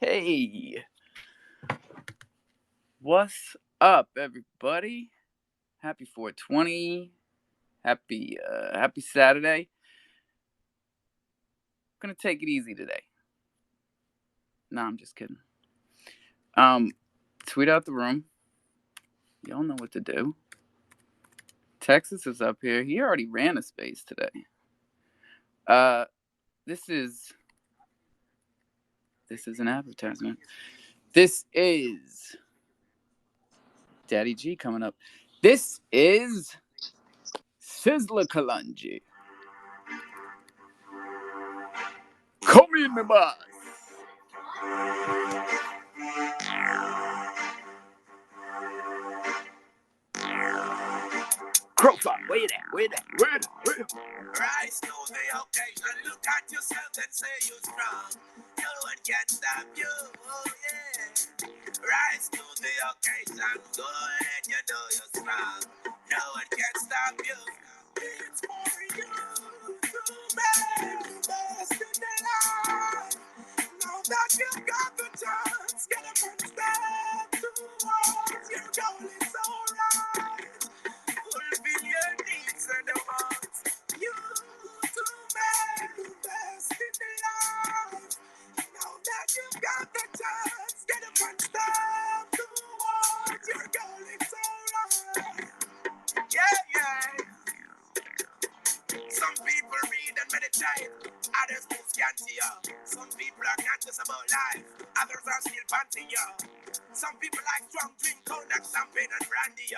Hey, what's up, everybody? Happy 420. Happy Saturday. Gonna take it easy today. No, I'm just kidding. Tweet out the room. Y'all know what to do. Texas is up here. He already ran a space today. This is an advertisement. This is Daddy G coming up. This is Sizzler Kalunji. Come in, my boss. Crofam, where that? Rise to the occasion, look at yourself and say you're strong. No one can stop you, oh yeah. Rise to the occasion, go ahead, you know you're strong. No one can stop you. It's for you to make the best in the life. Now that you've got the chance, get up and step towards your goal, it's alright. Fulfill your needs and the wants you to make the best in the life. Now that you've got the chance, get up and step towards your goal, it's alright. Yeah. Some people read and meditate, others move scanty, Some people are conscious about life, others are still panting, Some people like strong drink, cognac, champagne, and brandy,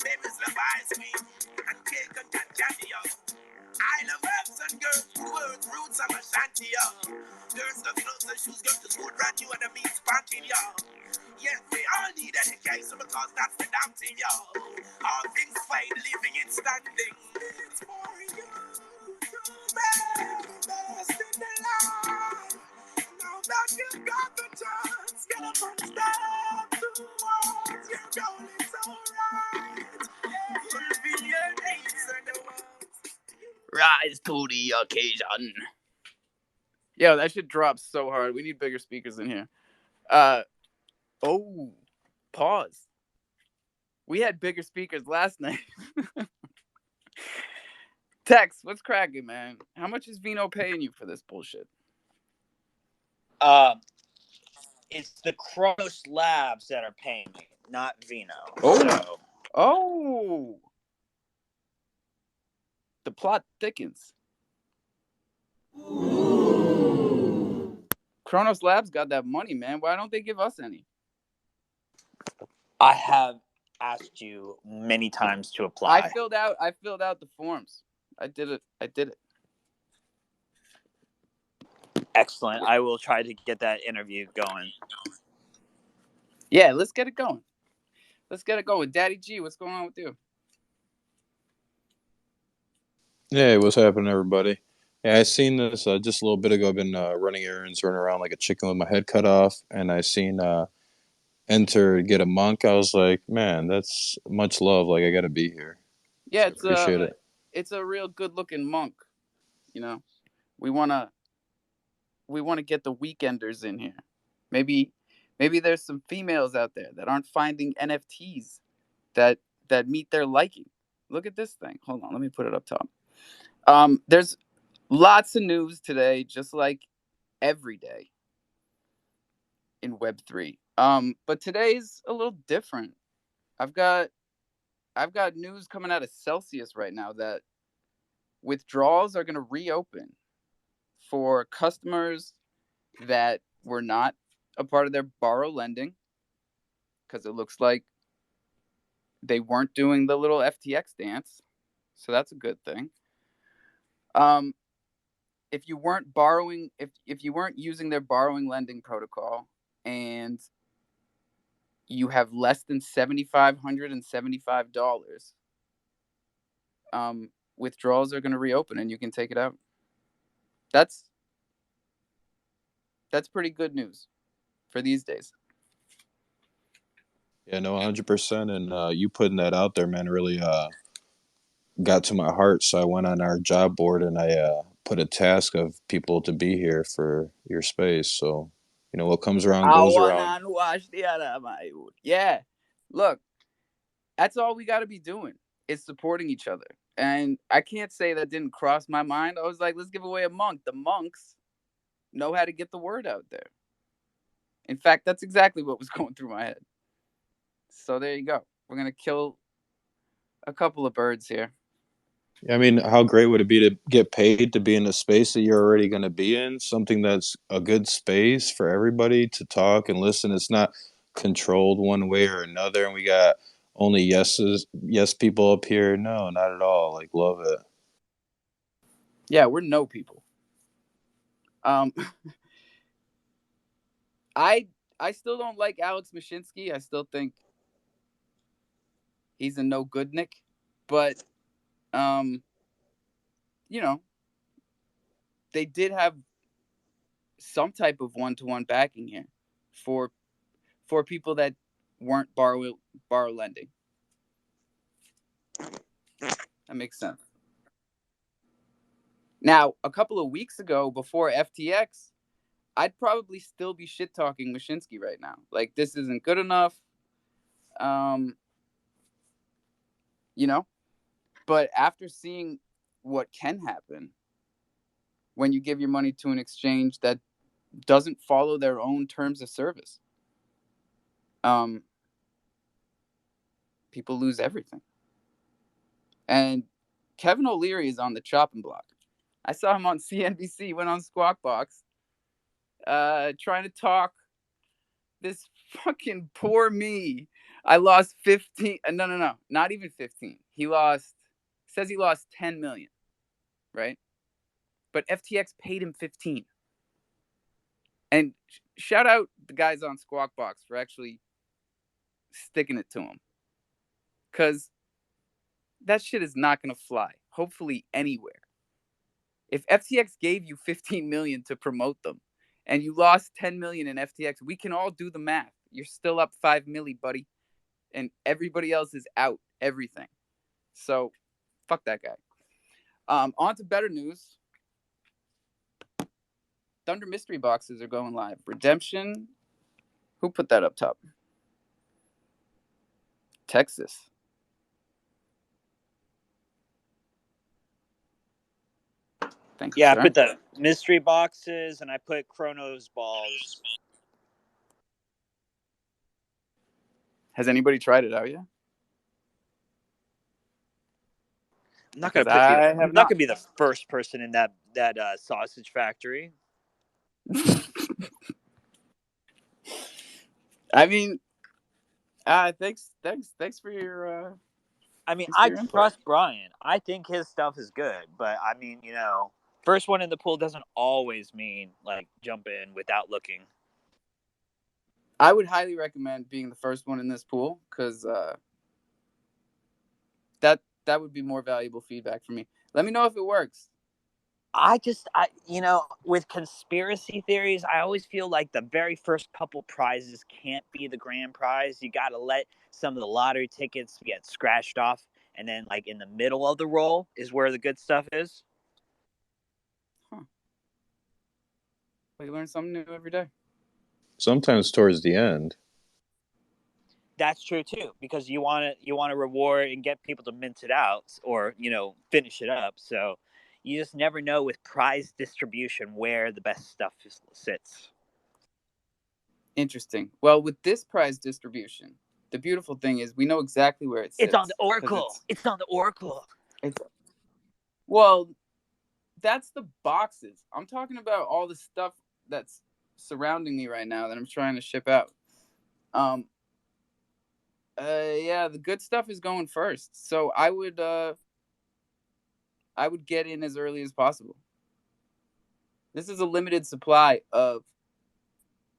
Babies love ice cream and cake and candy, I love herbs and girls, words, roots, and Ashanti, Girls love clothes and shoes, girls to school, brand new and the means panting, Yes, we all need education because that's the damn thing, All things fade, living in standing. It's for you to make the best in the life. Now that you've got the chance, get up and step towards your goal, it's alright. Fulfill your needs and the wants. Rise to the occasion. Yo, that shit drops so hard. We need bigger speakers in here. Oh, pause. We had bigger speakers last night. Tex, what's cracking, man? How much is Vino paying you for this bullshit? It's the Kronos Labs that are paying me, not Vino. Oh. The plot thickens. Ooh. Kronos Labs got that money, man. Why don't they give us any? I have asked you many times to apply. I filled out the forms. I did it. Excellent. I will try to get that interview going. Yeah, let's get it going. Daddy G, what's going on with you? Hey, what's happening, everybody? Yeah, I seen this just a little bit ago. I've been running errands, running around like a chicken with my head cut off, and I seen Enter get a monk. I was like, man, that's much love. Like, I got to be here. Yeah, so appreciate it. It's a real good-looking monk. You know, we wanna get the weekenders in here. Maybe there's some females out there that aren't finding NFTs that meet their liking. Look at this thing. Hold on, let me put it up top. There's lots of news today, just like every day in Web3. But today's a little different. I've got news coming out of Celsius right now that withdrawals are going to reopen for customers that were not a part of their borrow lending, because it looks like they weren't doing the little FTX dance. So that's a good thing. If you weren't borrowing, if you weren't using their borrowing lending protocol and you have less than $7,575, withdrawals are going to reopen and you can take it out. That's pretty good news for these days. Yeah, no, 100%. And you putting that out there, man, really got to my heart. So I went on our job board and I put a task of people to be here for your space. So what comes around goes around. Yeah. Look, that's all we got to be doing is supporting each other. And I can't say that didn't cross my mind. I was like, let's give away a monk. The monks know how to get the word out there. In fact, that's exactly what was going through my head. So there you go. We're going to kill a couple of birds here. I mean, how great would it be to get paid to be in a space that you're already going to be in? Something that's a good space for everybody to talk and listen. It's not controlled one way or another, and we got only yes people up here. No, not at all. Like, love it. Yeah, we're no people. Um, I still don't like Alex Mashinsky. I still think he's a no good Nick, but um, you know, they did have some type of one-to-one backing here for people that weren't borrow lending. That makes sense. Now, a couple of weeks ago, before FTX, I'd probably still be shit talking Mashinsky right now. Like, this isn't good enough. Um, you know, but after seeing what can happen when you give your money to an exchange that doesn't follow their own terms of service, people lose everything. And Kevin O'Leary is on the chopping block. I saw him on CNBC, went on Squawk Box, trying to talk this fucking poor me. I lost 15. No, not even 15. Says he lost 10 million, right? But FTX paid him 15. And shout out the guys on Squawk Box for actually sticking it to him. Because that shit is not going to fly, hopefully, anywhere. If FTX gave you 15 million to promote them and you lost 10 million in FTX, we can all do the math. You're still up 5 milli, buddy. And everybody else is out everything. So, fuck that guy. On to better news. Thunder mystery boxes are going live. Redemption. Who put that up top? Texas. Thank you, Yeah, I sir. put the mystery boxes and I put Chronos balls. Has anybody tried it out yet? I'm not Because gonna I have not. be the first person in that sausage factory. I mean, thanks for your. I mean, Thanks for I your input. trust Brian. I think his stuff is good, but I mean, first one in the pool doesn't always mean like jump in without looking. I would highly recommend being the first one in this pool because that would be more valuable feedback for me. Let me know if it works. With conspiracy theories, I always feel like the very first couple prizes can't be the grand prize. You got to let some of the lottery tickets get scratched off, and then like in the middle of the roll is where the good stuff is. Huh. Well, you learn something new every day. Sometimes towards the end. That's true too, because you want to reward and get people to mince it out or finish it up. So you just never know with prize distribution where the best stuff sits. Interesting. Well, with this prize distribution, the beautiful thing is we know exactly where it sits. It's on the Oracle. It's on the Oracle. Well, that's the boxes. I'm talking about all the stuff that's surrounding me right now that I'm trying to ship out. Yeah, the good stuff is going first. So I would get in as early as possible. This is a limited supply of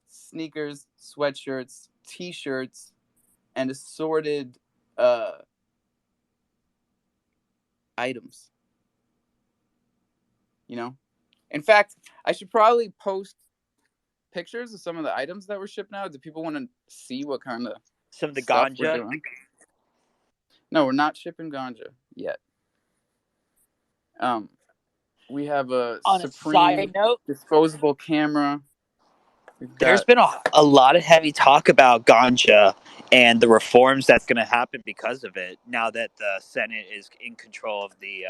sneakers, sweatshirts, t-shirts, and assorted items. In fact, I should probably post pictures of some of the items that we're shipping out. Do people want to see what kind of some of the stuff ganja we're doing? No, we're not shipping ganja yet. We have a on Supreme a side note, disposable camera. We've There's got been a lot of heavy talk about ganja and the reforms that's going to happen because of it now that the Senate is in control of the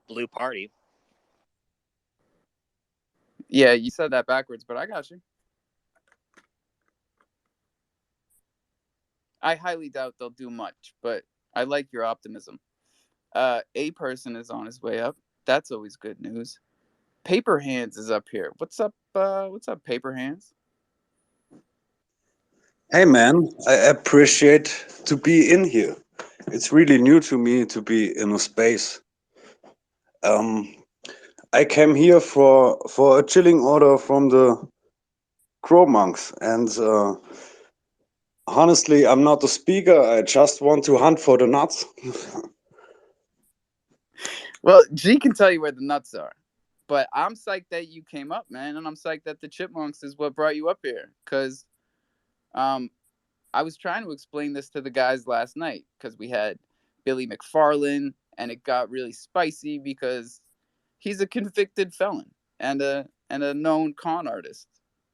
Blue Party. yeah. You said that backwards, but I got you. I highly doubt they'll do much, but I like your optimism. A person is on his way up. That's always good news. Paper Hands is up here. What's up? What's up, Paper Hands? Hey man, I appreciate to be in here. It's really new to me to be in a space. Um, I came here for a chilling order from the Crow monks, and honestly, I'm not a speaker. I just want to hunt for the nuts. Well, G can tell you where the nuts are, but I'm psyched that you came up, man, and I'm psyched that the Chipmunks is what brought you up here. Cause um, I was trying to explain this to the guys last night because we had Billy McFarlane, and it got really spicy because he's a convicted felon and a known con artist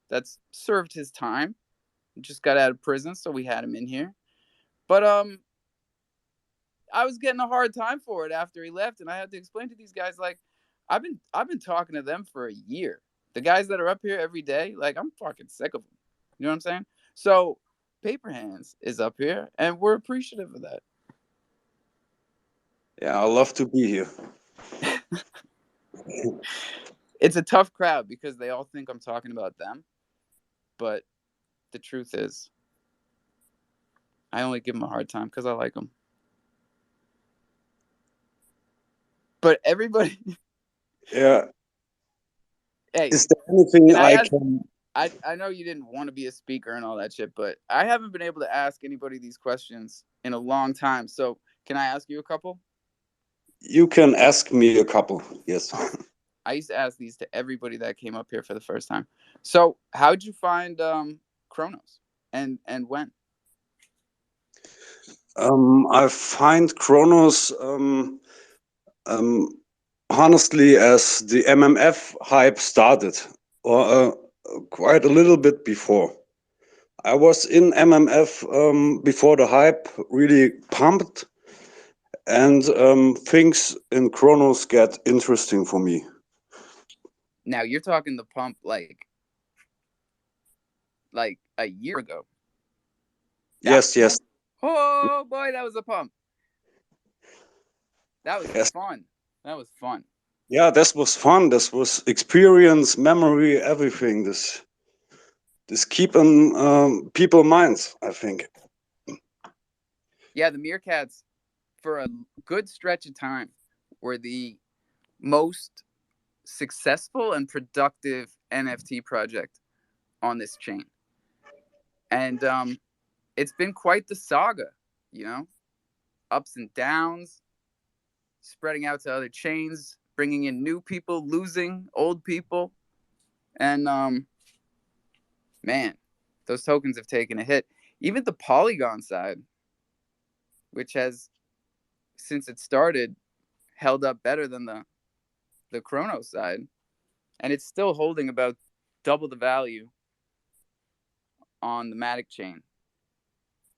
that's served his time, just got out of prison, so we had him in here. But I was getting a hard time for it after he left, and I had to explain to these guys like I've been talking to them for a year. The guys that are up here every day, like I'm fucking sick of them. You know what I'm saying? So Paper Hands is up here, and we're appreciative of that. Yeah, I love to be here. It's a tough crowd because they all think I'm talking about them, but the truth is, I only give them a hard time because I like them. But everybody, Yeah, hey, is there anything can I I ask? can? I know you didn't want to be a speaker and all that shit, but I haven't been able to ask anybody these questions in a long time. So can I ask you a couple? You can ask me a couple. Yes. I used to ask these to everybody that came up here for the first time. So how'd you find Kronos and when? I find Kronos um, honestly as the MMF hype started, or quite a little bit before. I was in MMF before the hype really pumped, and things in Kronos get interesting for me. Now you're talking the pump like a year ago. That was Yes, a yes, pump. Oh boy, that was a pump. That was yes. fun. That was fun. Yeah, this was fun. This was experience, memory, everything. This keeping people minds, I think. Yeah, the Meerkats for a good stretch of time were the most successful and productive NFT project on this chain. And it's been quite the saga, you know, ups and downs, spreading out to other chains, bringing in new people, losing old people. And man, those tokens have taken a hit. Even the Polygon side, which has, since it started, held up better than the Chronos side. And it's still holding about double the value on the Matic chain.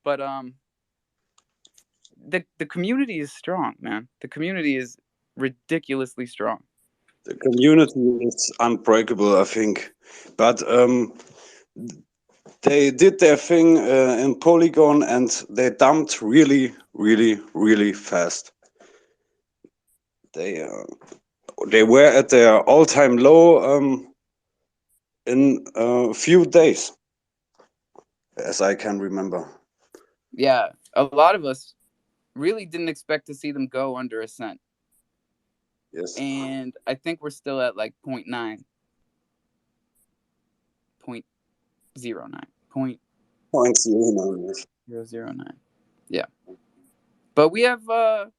But the community is strong, man. The community is ridiculously strong. The community is unbreakable, I think. But they did their thing in Polygon, and they dumped really, really, really fast. They were at their all-time low in a few days, as I can remember. Yeah, a lot of us really didn't expect to see them go under a cent. Yes. And I think we're still at like 0.9, 0.09, Points, you know, yes. 0.009. Yeah. But we have a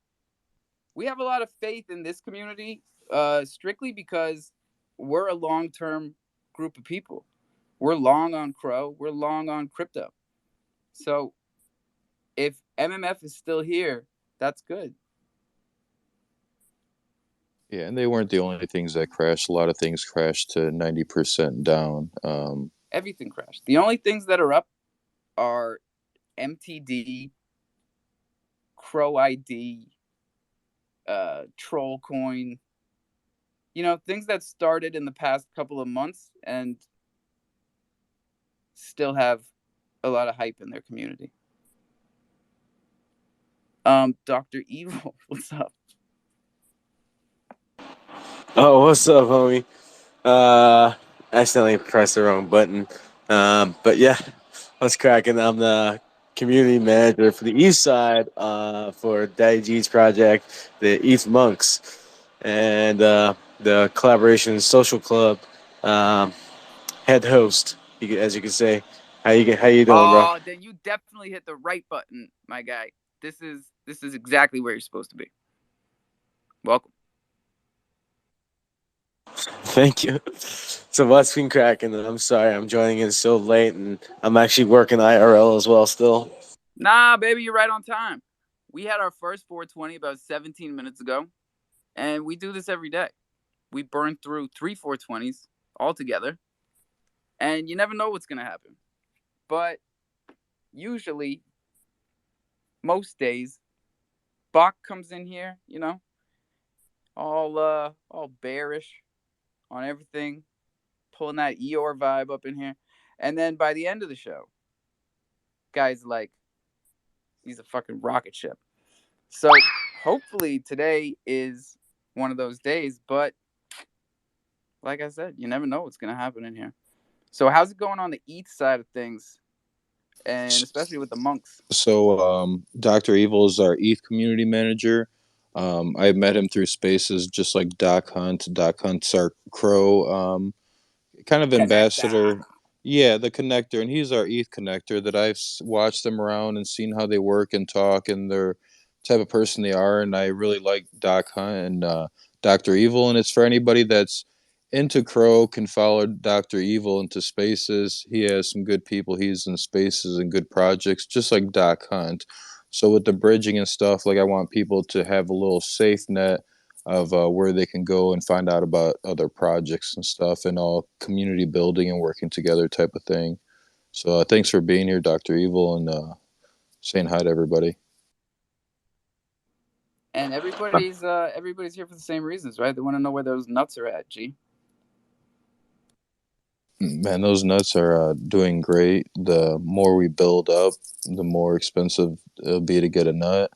lot of faith in this community, strictly because we're a long-term group of people. We're long on Crow, we're long on crypto. So if MMF is still here, that's good. Yeah, and they weren't the only things that crashed. A lot of things crashed to 90% down. Everything crashed. The only things that are up are MTD, Crow ID, Troll Coin. You know, things that started in the past couple of months and still have a lot of hype in their community. Dr. Evil, what's up? Oh, what's up, homie? Uh, Accidentally pressed the wrong button. But yeah, what's cracking? I'm the community manager for the East Side for Daddy G's project, the East Monks, and the Collaboration Social Club head host, as you can say. How you doing, bro? Oh, then you definitely hit the right button, my guy. This is exactly where you're supposed to be. Welcome. Thank you. So what's been cracking? I'm sorry, I'm joining in so late, and I'm actually working IRL as well still. Nah, baby, you're right on time. We had our first 420 about 17 minutes ago, and we do this every day. We burn through 3 420s all together, and you never know what's gonna happen. But usually, most days, Bach comes in here, all bearish on everything, pulling that Eeyore vibe up in here, and then by the end of the show, guys like he's a fucking rocket ship. So hopefully today is one of those days, but like I said, you never know what's gonna happen in here. So how's it going on the east side of things, and especially with the monks? So, Dr. Evil is our ETH community manager. I met him through Spaces, just like Doc Hunt. Doc Hunt's our Crow kind of Connector. ambassador. Yeah, the connector, and he's our ETH connector that I've watched them around and seen how they work and talk and their type of person they are. And I really like Doc Hunt and Dr. Evil. And it's for anybody that's into Crow can follow Dr. Evil into Spaces. He has some good people. He's in Spaces and good projects, just like Doc Hunt. So with the bridging and stuff, like I want people to have a little safe net of where they can go and find out about other projects and stuff and all community building and working together type of thing. So thanks for being here, Dr. Evil, and saying hi to everybody. And everybody's here for the same reasons, right? They want to know where those nuts are at. G. Man, those nuts are doing great. The more we build up, the more expensive it'll be to get a nut.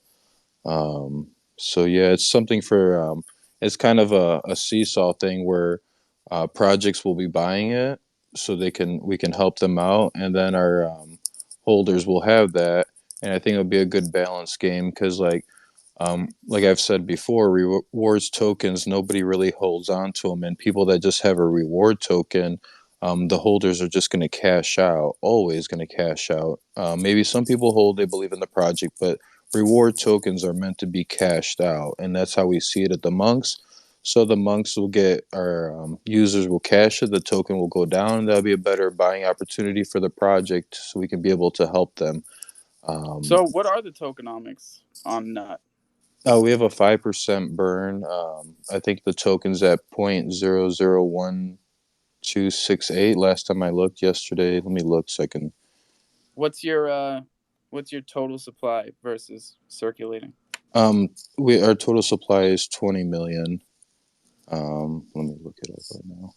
So yeah, it's something for it's kind of a seesaw thing where projects will be buying it so we can help them out, and then our holders will have that, and I think it'll be a good balance game because like I've said before, rewards tokens, nobody really holds on to them, and people that just have a reward token, the holders are just going to cash out, always going to cash out. Maybe some people hold, they believe in the project, but reward tokens are meant to be cashed out, and that's how we see it at the monks. So the monks will get our users will cash it, the token will go down, and that'll be a better buying opportunity for the project, so we can be able to help them. Um, So what are the tokenomics on nut? Oh, we have a 5% burn. I think the token's at 0.001268 last time I looked yesterday. Let me look so I can. What's your total supply versus circulating? We our total supply is 20 million. Let me look it up right now.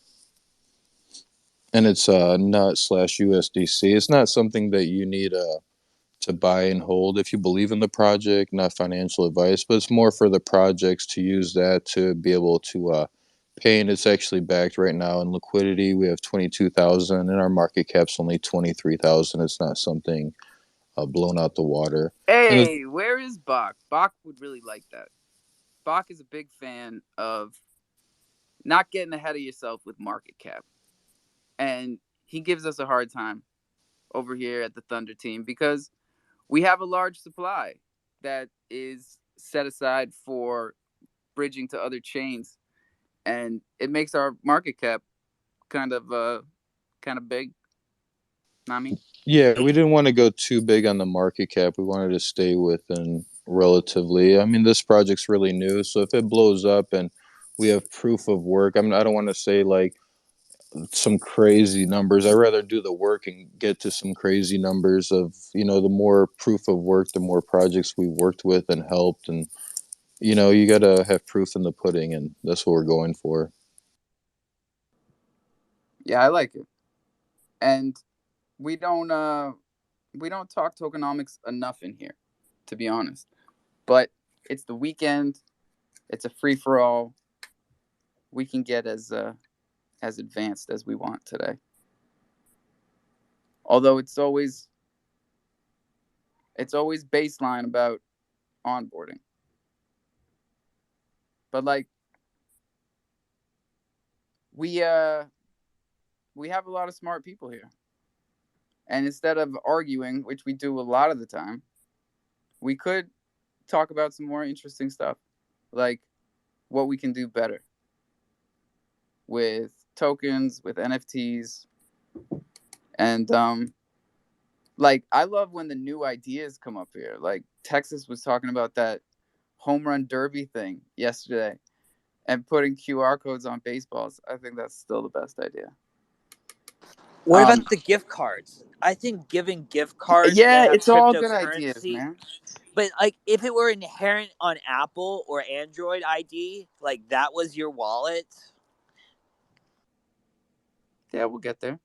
And it's nut slash USDC. It's not something that you need to buy and hold if you believe in the project, not financial advice, but it's more for the projects to use that to be able to pay. And it's actually backed right now in liquidity. We have 22,000 and our market cap's only 23,000. It's not something blown out the water. And Hey, where is Bach? Bach would really like that. Bach is a big fan of not getting ahead of yourself with market cap. And he gives us a hard time over here at the Thunder team because we have a large supply that is set aside for bridging to other chains, and it makes our market cap kind of big. Know what I mean? yeah, we didn't want to go too big on the market cap. We wanted to stay within relatively. I mean, this project's really new, so if it blows up and we have proof of work, I mean, I don't want to say like some crazy numbers. I'd rather do the work and get to some crazy numbers of, the more proof of work, the more projects we worked with and helped. And, you got to have proof in the pudding, and that's what we're going for. Yeah, I like it. And we don't talk tokenomics enough in here, to be honest. But it's the weekend. It's a free for all. We can get as advanced as we want today. Although it's always baseline about onboarding. But like we uh we have a lot of smart people here. And instead of arguing, which we do a lot of the time, we could talk about some more interesting stuff. Like what we can do better with tokens, with NFTs, and like I love when the new ideas come up here. Like Texas was talking about that home run derby thing yesterday and putting QR codes on baseballs. I think that's still the best idea. What Um, about the gift cards? I think giving gift cards that yeah, have it's all good ideas, cryptocurrency, man. but like if it were inherent on Apple or Android ID, like that was your wallet. Yeah, we'll get there.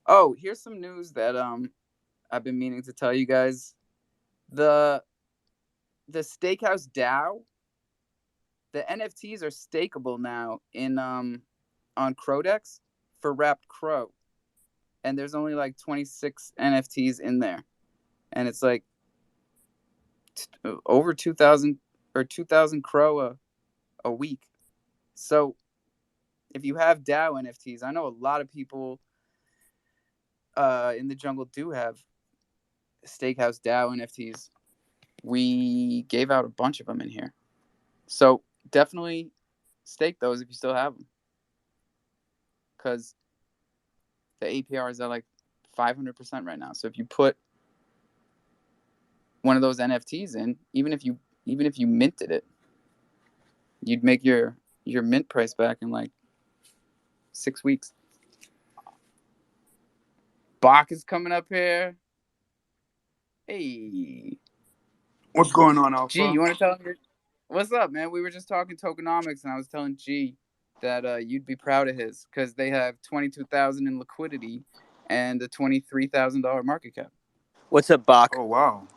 Oh, here's some news that I've been meaning to tell you guys. The the Steakhouse DAO, the NFTs are stakeable now in on Crodex for wrapped crow, and there's only like 26 NFTs in there, and it's like over 2,000 or 2,000 crow a week. So if you have DAO NFTs, I know a lot of people in the jungle do have Steakhouse DAO NFTs. We gave out a bunch of them in here, so definitely stake those if you still have them, because the APR is at like 500% right now. So if you put one of those NFTs in, even if you minted it, you'd make your mint price back in like 6 weeks. Bach is coming up here. Hey, What's going on, G, Alpha? you want to tell me what's up, man? We were just talking tokenomics, and I was telling G that you'd be proud of his because they have 22,000 in liquidity and a $23,000 market cap. What's up, Bach? Oh wow,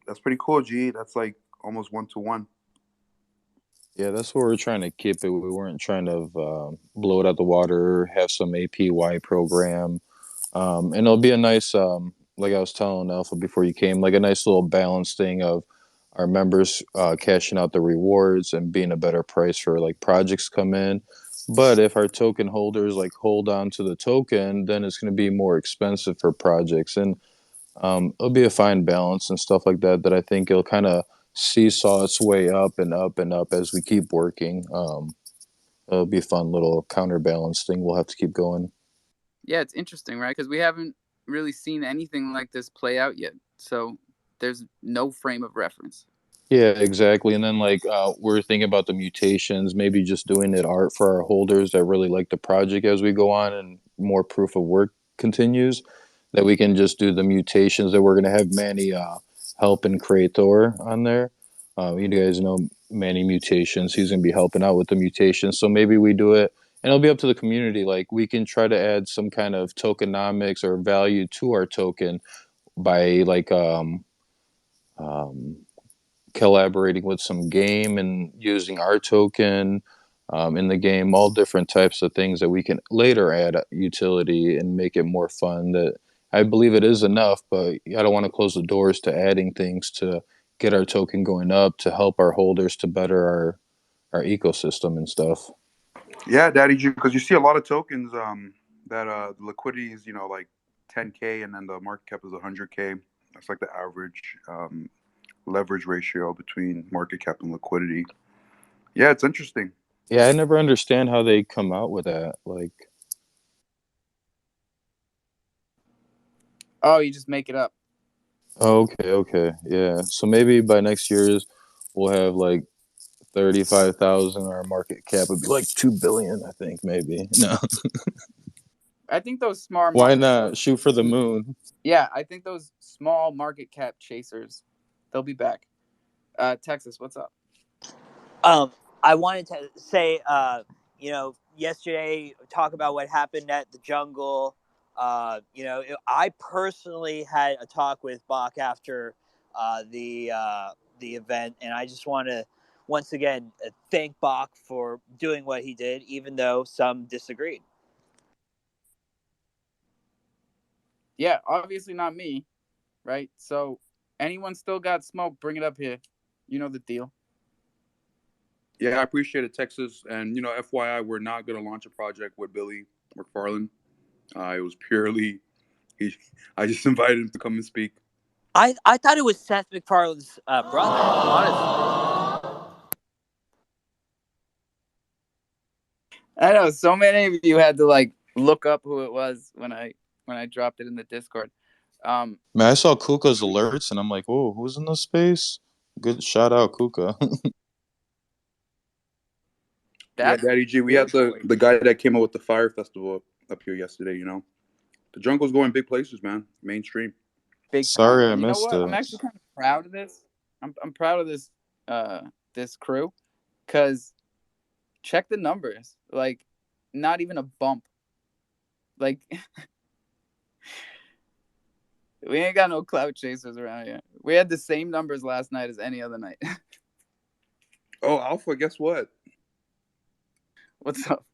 that's pretty cool, G. That's like almost 1 to 1. Yeah, that's what we're trying to keep it. We weren't trying to blow it out the water, have some APY program. And it'll be a nice, like I was telling Alpha before you came, like a nice little balance thing of our members cashing out the rewards and being a better price for like projects come in. But if our token holders like hold on to the token, then it's going to be more expensive for projects. And it'll be a fine balance and stuff like that. That I think it'll kind of seesaw its way up and up and up as we keep working. It'll be a fun little counterbalance thing. We'll have to keep going. Yeah, it's interesting, right? Because we haven't really seen anything like this play out yet. So there's no frame of reference. Yeah, exactly. And then like we're thinking about the mutations, maybe just doing it art for our holders that really like the project as we go on and more proof of work continues. That we can just do the mutations that we're gonna have Manny help and creator on there. You guys know Manny Mutations. He's gonna be helping out with the mutations. So maybe we do it and it'll be up to the community. Like we can try to add some kind of tokenomics or value to our token by like um, collaborating with some game and using our token in the game, all different types of things that we can later add utility and make it more fun. That I believe it is enough, but I don't want to close the doors to adding things to get our token going up to help our holders to better our ecosystem and stuff. Yeah, Daddy G, because you see a lot of tokens that the liquidity is like 10K and then the market cap is 100K. That's like the average leverage ratio between market cap and liquidity. Yeah, it's interesting. Yeah, I never understand how they come out with that. Like, Oh, you just make it up. oh, okay, okay, yeah. So maybe by next year's we'll have like 35,000. Our market cap would be like 2 billion, I think, maybe. No. I think those smart Why market, not shoot for the moon? yeah, I think those small market cap chasers, they'll be back. Texas, what's up? Um, I wanted to say, yesterday talk about what happened at the jungle. I personally had a talk with Bach after the event, and I just want to once again thank Bach for doing what he did, even though some disagreed. Yeah, obviously not me, right? So anyone still got smoke, bring it up here. You know the deal. Yeah, I appreciate it, Texas. And FYI, we're not going to launch a project with Billy McFarland. It was purely he. I just invited him to come and speak. I thought it was Seth MacFarlane's brother, honestly. I know so many of you had to like look up who it was when I dropped it in the Discord. Man, I saw Kuka's alerts and I'm like, whoa, who's in the space? Good shout out, Kuka. Yeah, That's Daddy G. We had big the boy, the guy that came up with the Fire Festival up here yesterday. The jungle's going big places, man. Mainstream. big time. Sorry I And you know missed what? it. I'm actually kind of proud of this. I'm proud of uh this crew because check the numbers. Like, not even a bump. Like, we ain't got no clout chasers around here. We had the same numbers last night as any other night. Oh, Alpha. Guess what? What's up?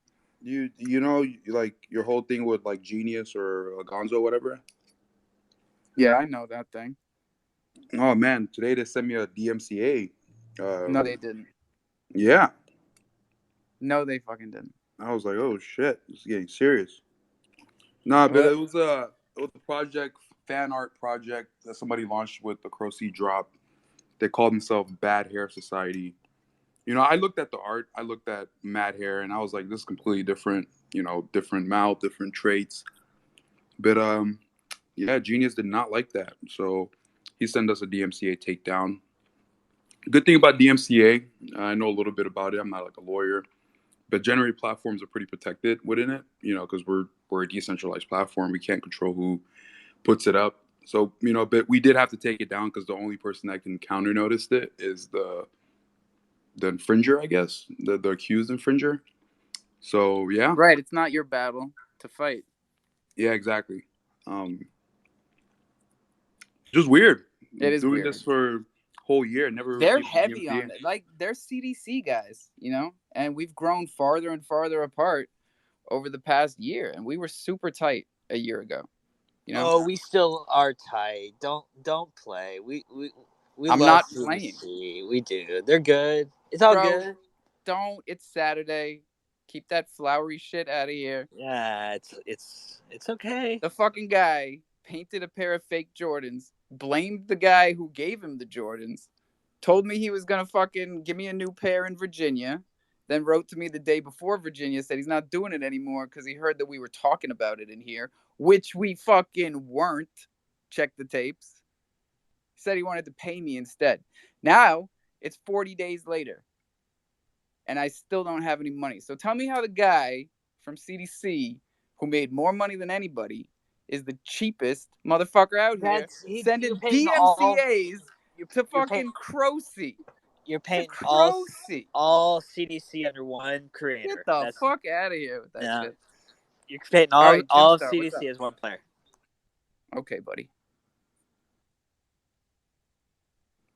Like your whole thing with like Genius or Gonzo, whatever. Yeah, I know that thing. Oh man, today they sent me a DMCA. No, they didn't. Yeah, No, they fucking didn't. I was like, oh shit, it's getting serious. Nah, but What? it was a project, fan art project that somebody launched with the Crow drop. They called themselves Bad Hair Society. I looked at the art, I looked at Mad Hair, and I was like, this is completely different. Different mouth, different traits. But yeah, Genius did not like that, so he sent us a DMCA takedown. Good thing about DMCA, I know a little bit about it. I'm not like a lawyer, but generally platforms are pretty protected within it. Because we're a decentralized platform, we can't control who puts it up. So but we did have to take it down because the only person that can counter notice it is the infringer, I guess, the accused infringer. So yeah, Right, it's not your battle to fight. yeah, exactly. Um, just weird It is doing weird. this for a whole year, never They're received a heavy DMCA. on it. Like, they're CDC guys, and we've grown farther and farther apart over the past year, and we were super tight a year ago. You know, Oh, we still are tight. Don't play. We I'm love not playing, CDC. We do. They're good. It's all bro. good. Don't. It's Saturday. Keep that flowery shit out of here. Yeah, it's okay. The fucking guy painted a pair of fake Jordans, blamed the guy who gave him the Jordans, told me he was gonna fucking give me a new pair in Virginia, then wrote to me the day before Virginia, said he's not doing it anymore because he heard that we were talking about it in here, which we fucking weren't. Check the tapes. He said he wanted to pay me instead. Now it's 40 days later, and I still don't have any money. So tell me how the guy from CDC, who made more money than anybody, is the cheapest motherfucker out here You're sending painting DMCAs to you're paint fucking Crocy. you're To painting Crocy. all CDC under one Get creator. the That's fuck out of here with that yeah. shit. You're painting All right, all of Jumpstart, what's CDC up? as one player. Okay, buddy.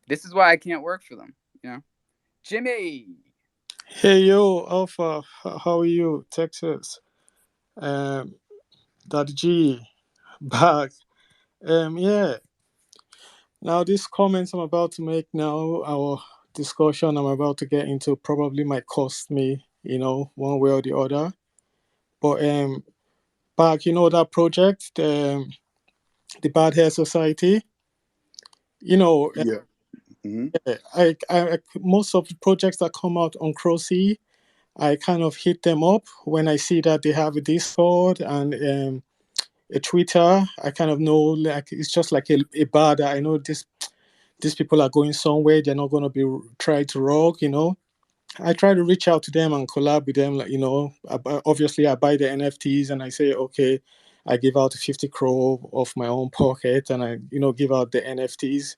This is why I can't work for them, you know? Jimmy. Hey yo, Alpha, how are you? Texas. Um, Daddy G, back. Yeah. Now these comments I'm about to make now, our discussion I'm about to get into probably might cost me, one way or the other. But back, that project, the Bad Hair Society. You know, Yeah. Hmm. most of the projects that come out on Crossy, I kind of hit them up when I see that they have a Discord and a Twitter. I kind of know, like, it's just like a bar that I know these people are going somewhere. They're not going to be tried to rock. I try to reach out to them and collab with them. Like, obviously I buy the NFTs and I say, okay, I give out 50 crore of my own pocket, and I, give out the NFTs,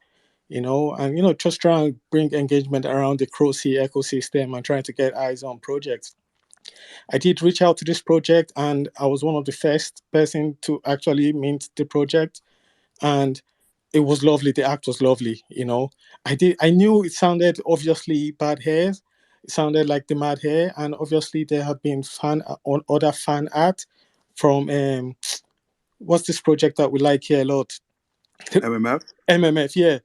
and, just try and bring engagement around the Crossy ecosystem and trying to get eyes on projects. I did reach out to this project, and I was one of the first person to actually mint the project, and it was lovely. The act was lovely. I knew it sounded obviously bad hairs. It sounded like the mad hair, and obviously there have been fan on other fan art from what's this project that we like here a lot? MMF. MMF. Yeah.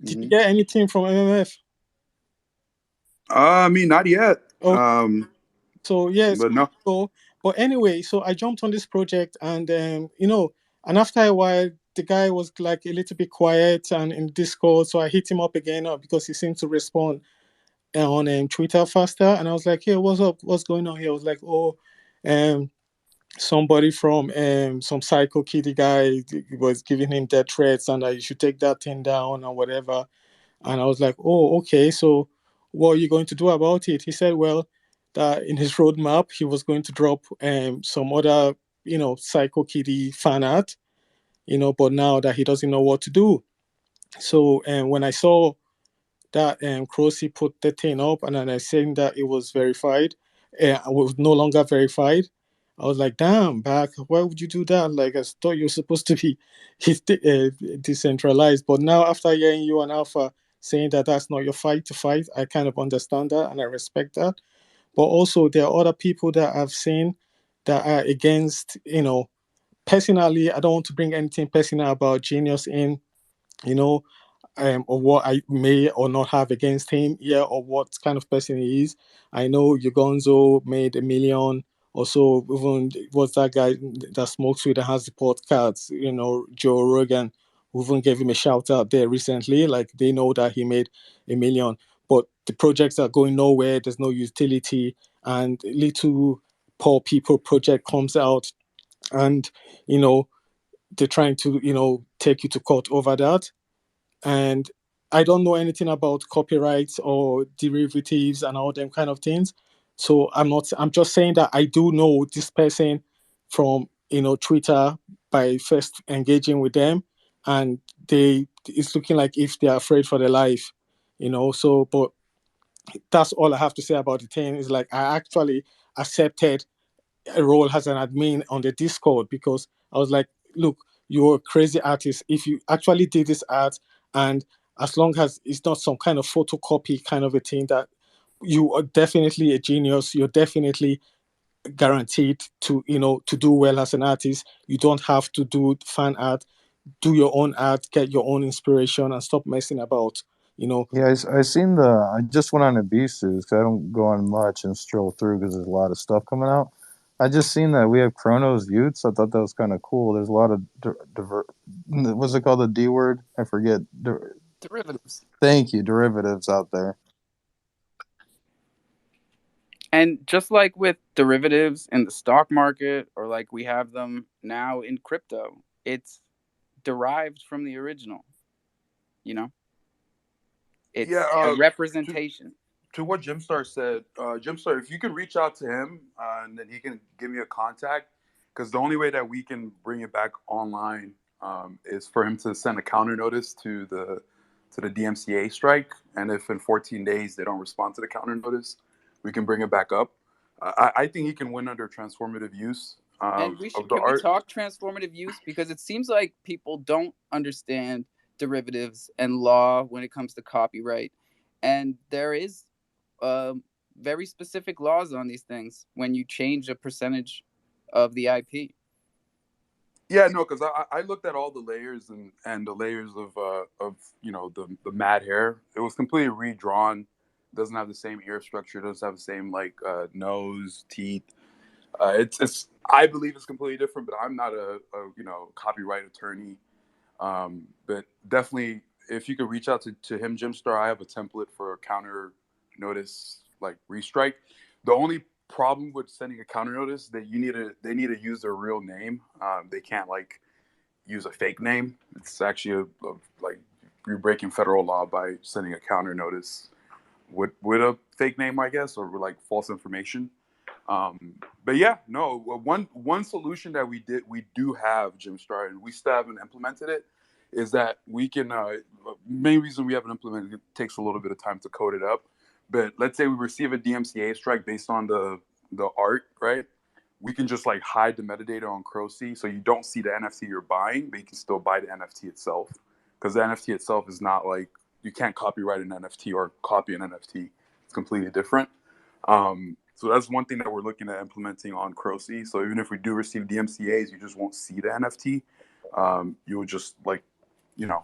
Did you Hmm. get anything from MMF? I mean, not yet. Oh, so yes. But no. So, but anyway, so I jumped on this project, and and after a while, the guy was like a little bit quiet and in Discord. So I hit him up again because he seemed to respond on Twitter faster. And I was like, "Hey, what's up? What's going on here?" I was like, "Oh, um, somebody from some psycho kitty guy was giving him death threats, and you should take that thing down or whatever." And I was like, "Oh, okay. So, what are you going to do about it?" He said, "Well, that in his roadmap, he was going to drop some other, psycho kitty fan art, but now that he doesn't know what to do." So, when I saw that Crossy put the thing up, and then I saying that it was verified, I was no longer verified. I was like, damn, back, why would you do that? Like, I thought you were supposed to be decentralized. But now, after hearing you and Alpha saying that that's not your fight to fight, I kind of understand that and I respect that. But also, there are other people that I've seen that are against, personally, I don't want to bring anything personal about Genius in, you know, or what I may or not have against him, yeah, or what kind of person he is. I know Ugonzo made 1 million or so. Even what's that guy that smokes weed and has the podcasts, Joe Rogan, who even gave him a shout out there recently. Like they know that he made 1 million, but the projects are going nowhere. There's no utility, and little poor people project comes out, and you know they're trying to take you to court over that. And I don't know anything about copyrights or derivatives and all them kind of things. So I'm not. I'm just saying that I do know this person from Twitter by first engaging with them, and it's looking like if they are afraid for their life. So but that's all I have to say about the thing. Is like I actually accepted a role as an admin on the Discord because I was like, look, you're a crazy artist. If you actually did this art, and as long as it's not some kind of photocopy kind of a thing, that you are definitely a genius. You're definitely guaranteed to to do well as an artist. You don't have to do fan art. Do your own art, get your own inspiration, and stop messing about. Yeah, I seen the. I just went on a Beast because I don't go on much and stroll through because there's a lot of stuff coming out. I just seen that we have Chronos Youths. I thought that was kind of cool. There's a lot of what's it called? The D word? I forget. Derivatives. Thank you, derivatives out there. And just like with derivatives in the stock market, or like we have them now in crypto, it's derived from the original. You know, Yeah. it's a To representation. what Jimstar said, Jimstar, if you could reach out to him and then he can give me a contact, because the only way that we can bring it back online is for him to send a counter notice to the DMCA strike, and if in 14 days they don't respond to the counter notice, we can bring it back up. I think he can win under transformative use And we of should the can we art. talk transformative use, because it seems like people don't understand derivatives and law when it comes to copyright, and there is uh, very specific laws on these things when you change a percentage of the IP. Yeah, no, because I looked at all the layers and the layers of the mad hair. It was completely redrawn. Doesn't have the same ear structure. Doesn't have the same like nose, teeth. It's I believe it's completely different. But I'm not a copyright attorney. But definitely, if you could reach out to him, Jimstar, I have a template for a counter notice, like restrike. The only problem with sending a counter notice that they need to use their real name. They can't like use a fake name. It's actually like you're breaking federal law by sending a counter notice with a fake name, I guess, or with like false information. But yeah, no, one solution that we do have, Jim Star, and we still haven't implemented it, is that we can. Main reason we haven't implemented it takes a little bit of time to code it up. But let's say we receive a DMCA strike based on the art, right? We can just like hide the metadata on CrowC, so you don't see the NFT you're buying, but you can still buy the NFT itself, because the NFT itself is not like, you can't copyright an NFT or copy an NFT. It's completely different. So that's one thing that we're looking at implementing on CrowC. So even if we do receive DMCA's, you just won't see the NFT. You'll just like, you know,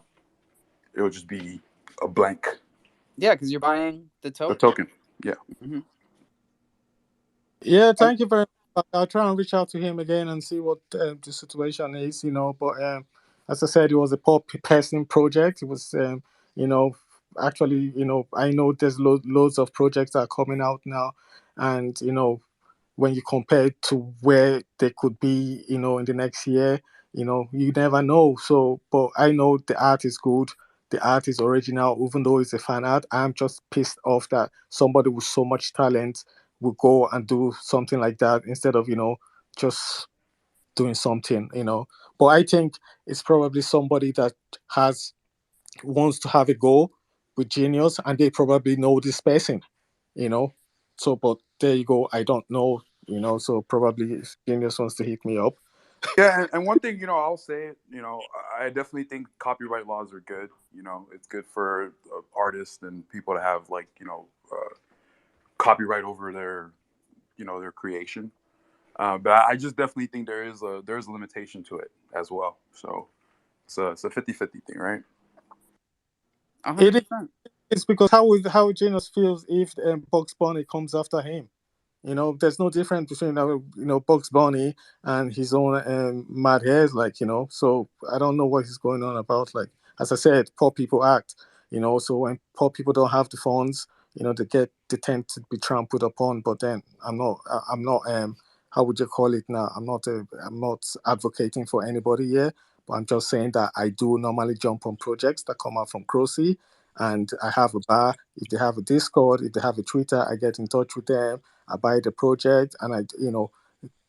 it'll just be a blank. Yeah, because you're buying the The token. token. Yeah. Mm-hmm. Yeah, And thank you very much. I'll try and reach out to him again and see what the situation is, But as I said, it was a poor person project. It was, you know, actually, I know there's loads of projects that are coming out now. And, when you compare it to where they could be, in the next year, you never know. So, but I know the art is good. The art is original, even though it's a fan art. I'm just pissed off that somebody with so much talent will go and do something like that instead of, just doing something. But I think it's probably somebody that has wants to have a goal with Genius, and they probably know this person, you know. So, but there you go. I don't know, So probably if Genius wants to hit me up. Yeah, and one thing, I'll say it, I definitely think copyright laws are good. It's good for artists and people to have like, copyright over their creation. But I just definitely think there's a limitation to it as well. So it's a 50-50 thing, right? It is 100%. it's because how Genius feels if Bugs Bunny comes after him. There's no difference between Bugs Bunny and his own mad hairs, like So I don't know what he's going on about. Like as I said, poor people act. So when poor people don't have the funds, they tend to be trampled upon. But then I'm not how would you call it now? I'm not advocating for anybody here, but I'm just saying that I do normally jump on projects that come out from CrowC, and I have a bar. If they have a Discord, if they have a Twitter, I get in touch with them. I buy the project, and I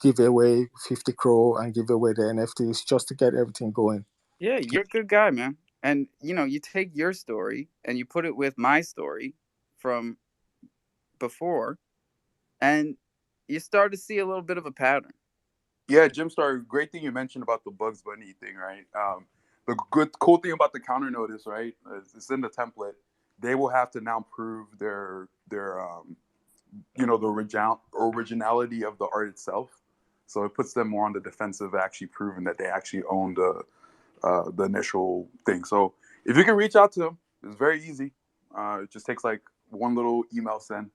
give away 50 crore and give away the NFTs just to get everything going. Yeah, you're a good guy, man. And you take your story and you put it with my story from before, and you start to see a little bit of a pattern. Yeah, Jim Star, great thing you mentioned about the Bugs Bunny thing, right? The cool thing about the counter notice, right? It's in the template. They will have to now prove the originality of the art itself. So it puts them more on the defensive, actually proving that they actually own the initial thing. So if you can reach out to them, it's very easy. It just takes like one little email send,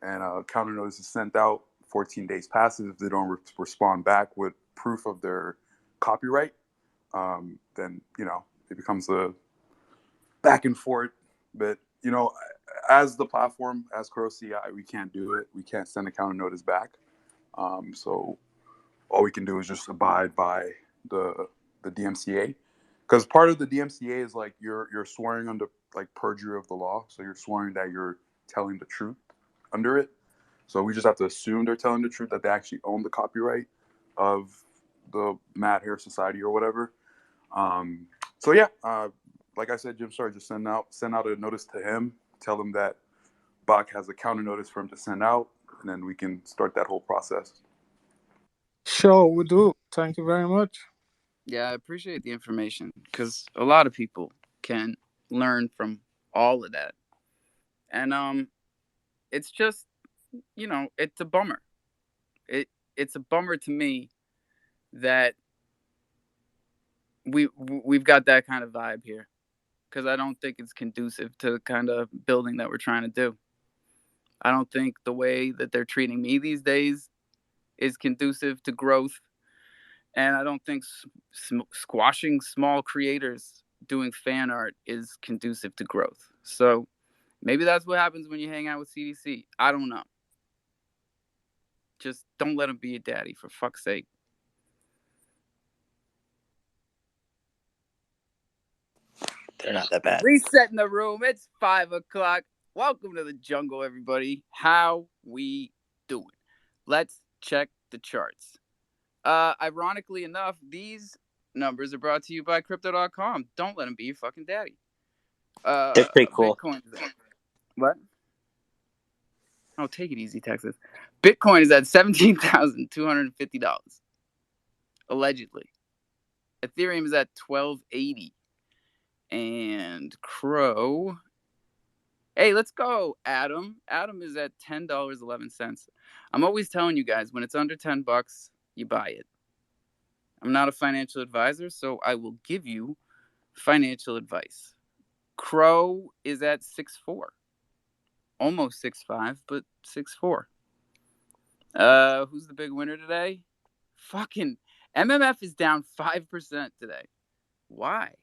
and counter notice is sent out. 14 days passes. If they don't respond back with proof of their copyright, then it becomes a back and forth. But as the platform, as CrowC, we can't do it. We can't send a counter notice back. So all we can do is just abide by the DMCA, because part of the DMCA is like you're swearing under like perjury of the law. So you're swearing that you're telling the truth under it. So we just have to assume they're telling the truth, that they actually own the copyright of the Mad Hair Society or whatever. So yeah, like I said, Jim Star, just send out a notice to him, tell him that Bach has a counter notice for him to send out, and then we can start that whole process. Sure, we do. Thank you very much. Yeah, I appreciate the information because a lot of people can learn from all of that. And it's just, it's a bummer. It's a bummer to me that we've got that kind of vibe here, because I don't think it's conducive to the kind of building that we're trying to do. I don't think the way that they're treating me these days is conducive to growth, and I don't think squashing small creators doing fan art is conducive to growth. So maybe that's what happens when you hang out with CDC. I don't know. Just don't let him be a daddy, for fuck's sake. They're not that bad. Resetting the room. It's 5 o'clock. Welcome to the jungle, everybody. How we doing? Let's check the charts. Ironically enough, these numbers are brought to you by Crypto.com. Don't let him be your fucking daddy. They're pretty cool. Bitcoin is at what? Oh, take it easy, Texas. Bitcoin is at $17,250 allegedly. Ethereum is at $12.80, and Crow. Hey, let's go, Adam. Adam is at $10.11. I'm always telling you guys, when it's under $10, you buy it. I'm not a financial advisor, so I will give you financial advice. Crow is at 6.4. Almost 6.5, but 6.4. Who's the big winner today? Fucking MMF is down 5% today. Why?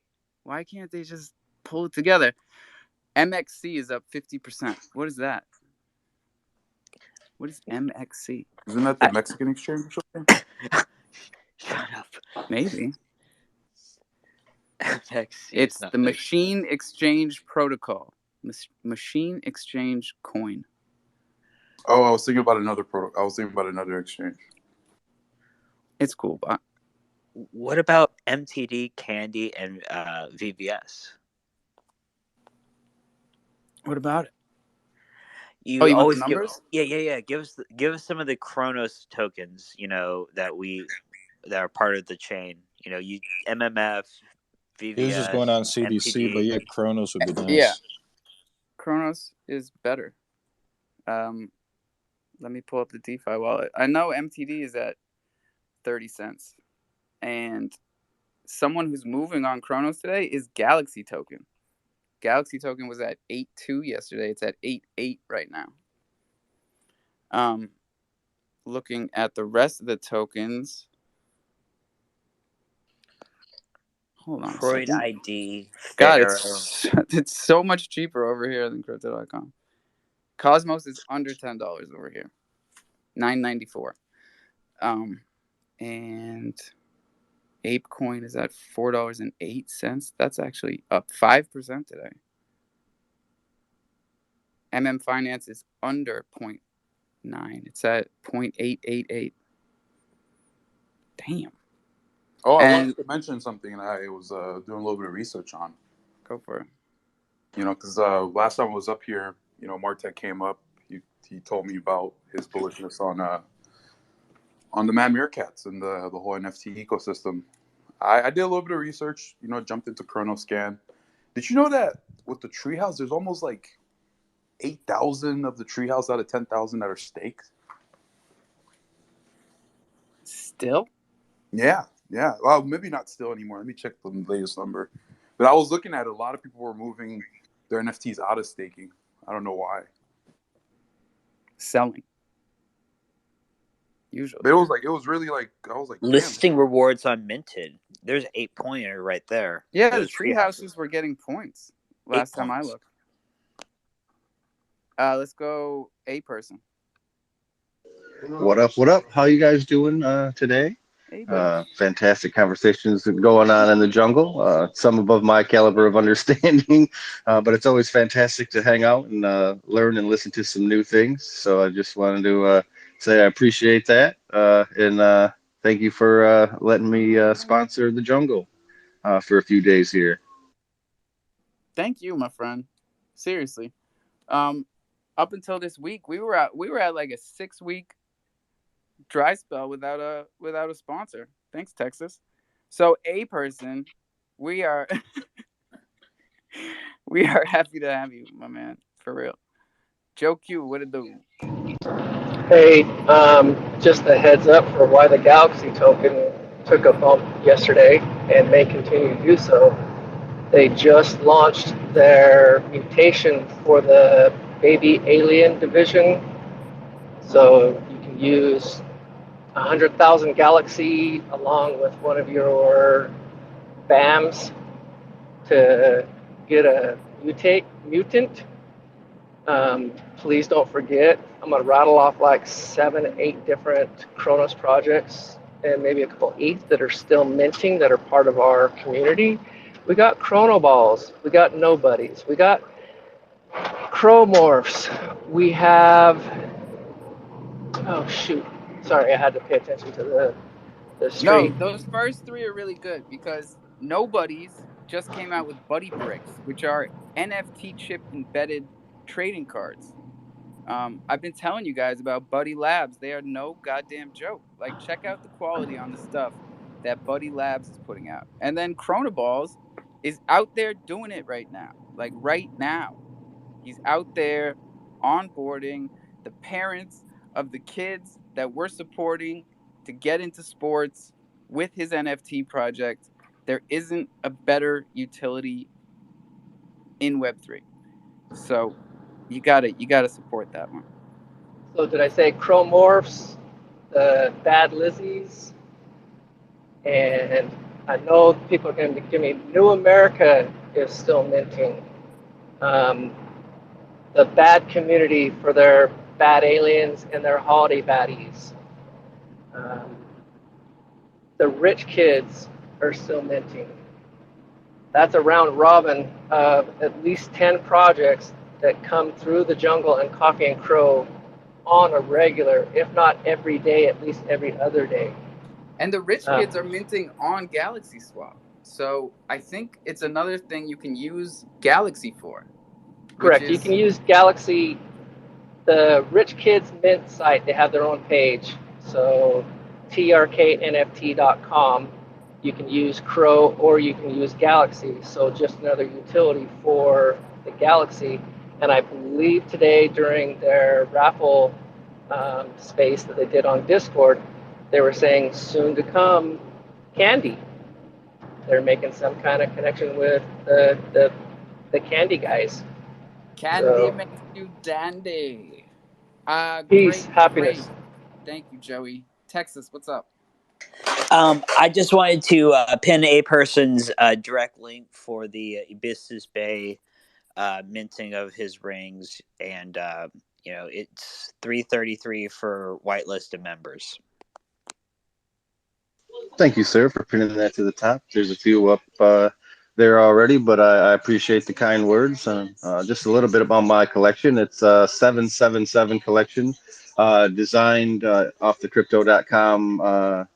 Why can't they just pull it together? MXC is up 50%. What is that? What is MXC? Isn't that the Mexican exchange or something? Shut up. Maybe. MXC It's the Machine Exchange Protocol. Machine Exchange Coin. Oh, I was thinking about another protocol. I was thinking about another exchange. It's cool, but what about MTD, Candy, and VVS? What about it? You you always want the numbers? Give us some of the Kronos tokens. That are part of the chain. MMF, VVS. He was just going on CDC, MTD. but yeah, Kronos would be nice. Yeah, Kronos is better. Let me pull up the DeFi wallet. I know MTD is at 30 cents, and someone who's moving on Kronos today is Galaxy Token. Galaxy Token was at 8.2 yesterday. It's at 8.8 right now. Looking at the rest of the tokens. Hold on. Freud ID. God, it's so much cheaper over here than Crypto.com. Cosmos is under $10 over here. $9.94. And ApeCoin is at $4.08. That's actually up 5% today. MM Finance is under 0.9. It's at 0.888. Damn. Oh, I wanted to mention something that I was doing a little bit of research on. Go for it. Because last time I was up here, Martek came up. He told me about his bullishness on the Mad Meerkats and the whole NFT ecosystem. I did a little bit of research, jumped into Chronoscan. Did you know that with the treehouse, there's almost like 8,000 of the treehouse out of 10,000 that are staked? Still? Yeah. Well, maybe not still anymore. Let me check the latest number. But I was looking at it. A lot of people were moving their NFTs out of staking. I don't know why. Selling. Usually. But it was really like, I was like, listing rewards on Minted. There's 8-pointer right there. Yeah, the tree houses were getting points last time I looked. Let's go A person. What up? How you guys doing today? Hey, fantastic conversations going on in the jungle. Some above my caliber of understanding, but it's always fantastic to hang out and learn and listen to some new things. So I just wanted to say I appreciate that, and thank you for letting me sponsor the jungle for a few days here. Thank you, my friend. Seriously. Up until this week, we were at like a 6-week dry spell without a sponsor. Thanks, Texas. So A person, we are happy to have you, my man, for real. Joe Q, what it do? Hey, just a heads up for why the Galaxy token took a bump yesterday and may continue to do so. They just launched their mutation for the baby alien division, so you can use 100,000 Galaxy along with one of your BAMs to get a mutant. Please don't forget, I'm going to rattle off like 7-8 different Kronos projects and maybe a couple ETH that are still minting that are part of our community. We got Chrono Balls, we got Nobodies, we got Cromorphs. We have. Oh shoot! Sorry, I had to pay attention to the No, street. those first three are really good because Nobody's just came out with Buddy Bricks, which are NFT chip embedded trading cards. I've been telling you guys about Buddy Labs. They are no goddamn joke. Like, check out the quality on the stuff that Buddy Labs is putting out. And then Chronoballs is out there doing it right now. Like, right now. He's out there onboarding the parents of the kids that we're supporting to get into sports with his NFT project. There isn't a better utility in Web3. So you gotta support that one. So did I say Cromorphs, the Bad Lizzies, and I know people are going to give me New America is still minting. Um, the Bad Community for their Bad Aliens and their Holiday Baddies. Um, the Rich Kids are still minting. That's a round robin of at least 10 projects that come through the jungle and Coffee and Crow on a regular, if not every day, at least every other day. And the rich Uh, kids are minting on Galaxy Swap. So I think it's another thing you can use Galaxy for, which Correct. You can is use Galaxy, the Rich Kids Mint site. They have their own page. So trknft.com. You can use Crow or you can use Galaxy. So just another utility for the Galaxy. And I believe today during their raffle space that they did on Discord, they were saying soon to come candy. They're making some kind of connection with the candy guys. candy So makes you dandy. peace, Great. happiness. Thank you, Joey. Texas, what's up? I just wanted to pin a person's direct link for the Abyssus Bay minting of his rings, and it's 333 for whitelisted members. Thank you, sir, for pinning that to the top. There's a few up there already, but I appreciate the kind words. Just a little bit about my collection. It's a 777 collection, designed off the crypto.com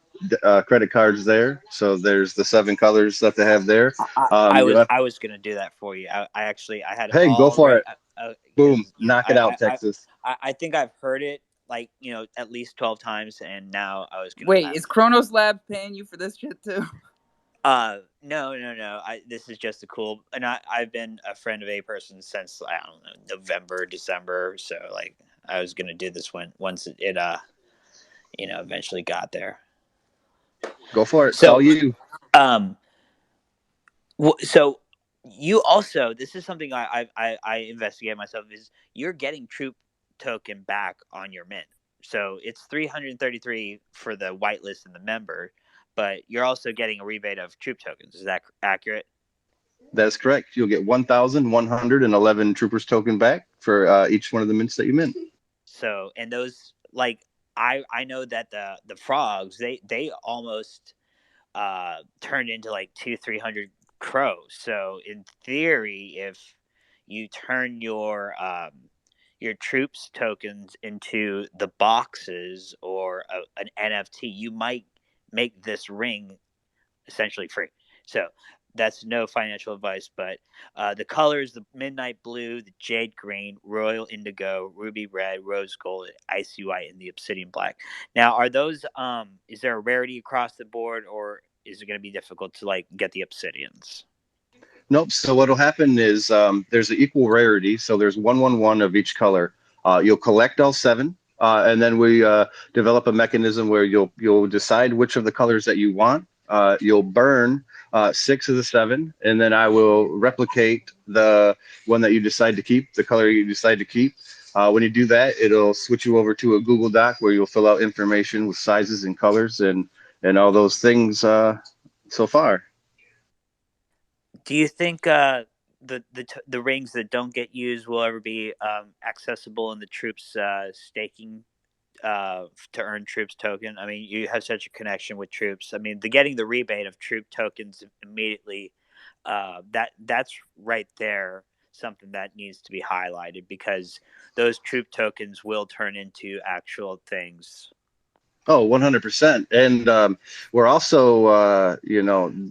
credit cards there. So there's the 7 colors that they have there. I You was have, I was gonna do that for you. I had it hey, go all for right it. Boom, because knock it out, Texas. I think I've heard it like at least 12 times, and now I was gonna Wait, is Kronos Lab paying you for this shit too? no. This is just a cool, and I've been a friend of a person since I don't know November, December. So like I was gonna do this once it eventually got there. Go for it. It's all So you. um so you also, this is something I investigate myself, is you're getting troop token back on your mint. So it's 333 for the whitelist and the member, but you're also getting a rebate of troop tokens. Is that accurate? That's correct. You'll get 1,111 Troopers token back for each one of the mints that you mint. So, and those, like, I know that the frogs, they almost turned into like 200-300 crows. So in theory, if you turn your troops tokens into the boxes or an NFT, you might make this ring essentially free. So that's no financial advice, but the colors: the midnight blue, the jade green, royal indigo, ruby red, rose gold, icy white, and the obsidian black. Now, are those? Is there a rarity across the board, or is it going to be difficult to like get the obsidians? Nope. So what'll happen is there's an equal rarity. So there's 111 of each color. You'll collect all 7, and then we develop a mechanism where you'll decide which of the colors that you want. You'll burn 6 of the 7, and then I will replicate the one that you decide to keep, the color you decide to keep. When you do that, it'll switch you over to a Google Doc where you'll fill out information with sizes and colors and all those things so far. Do you think the rings that don't get used will ever be accessible in the troops staking to earn troops token? I mean, you have such a connection with troops. I mean, getting the rebate of troop tokens immediately, that's right there. something that needs to be highlighted, because those troop tokens will turn into actual things. Oh, 100%. And we're also,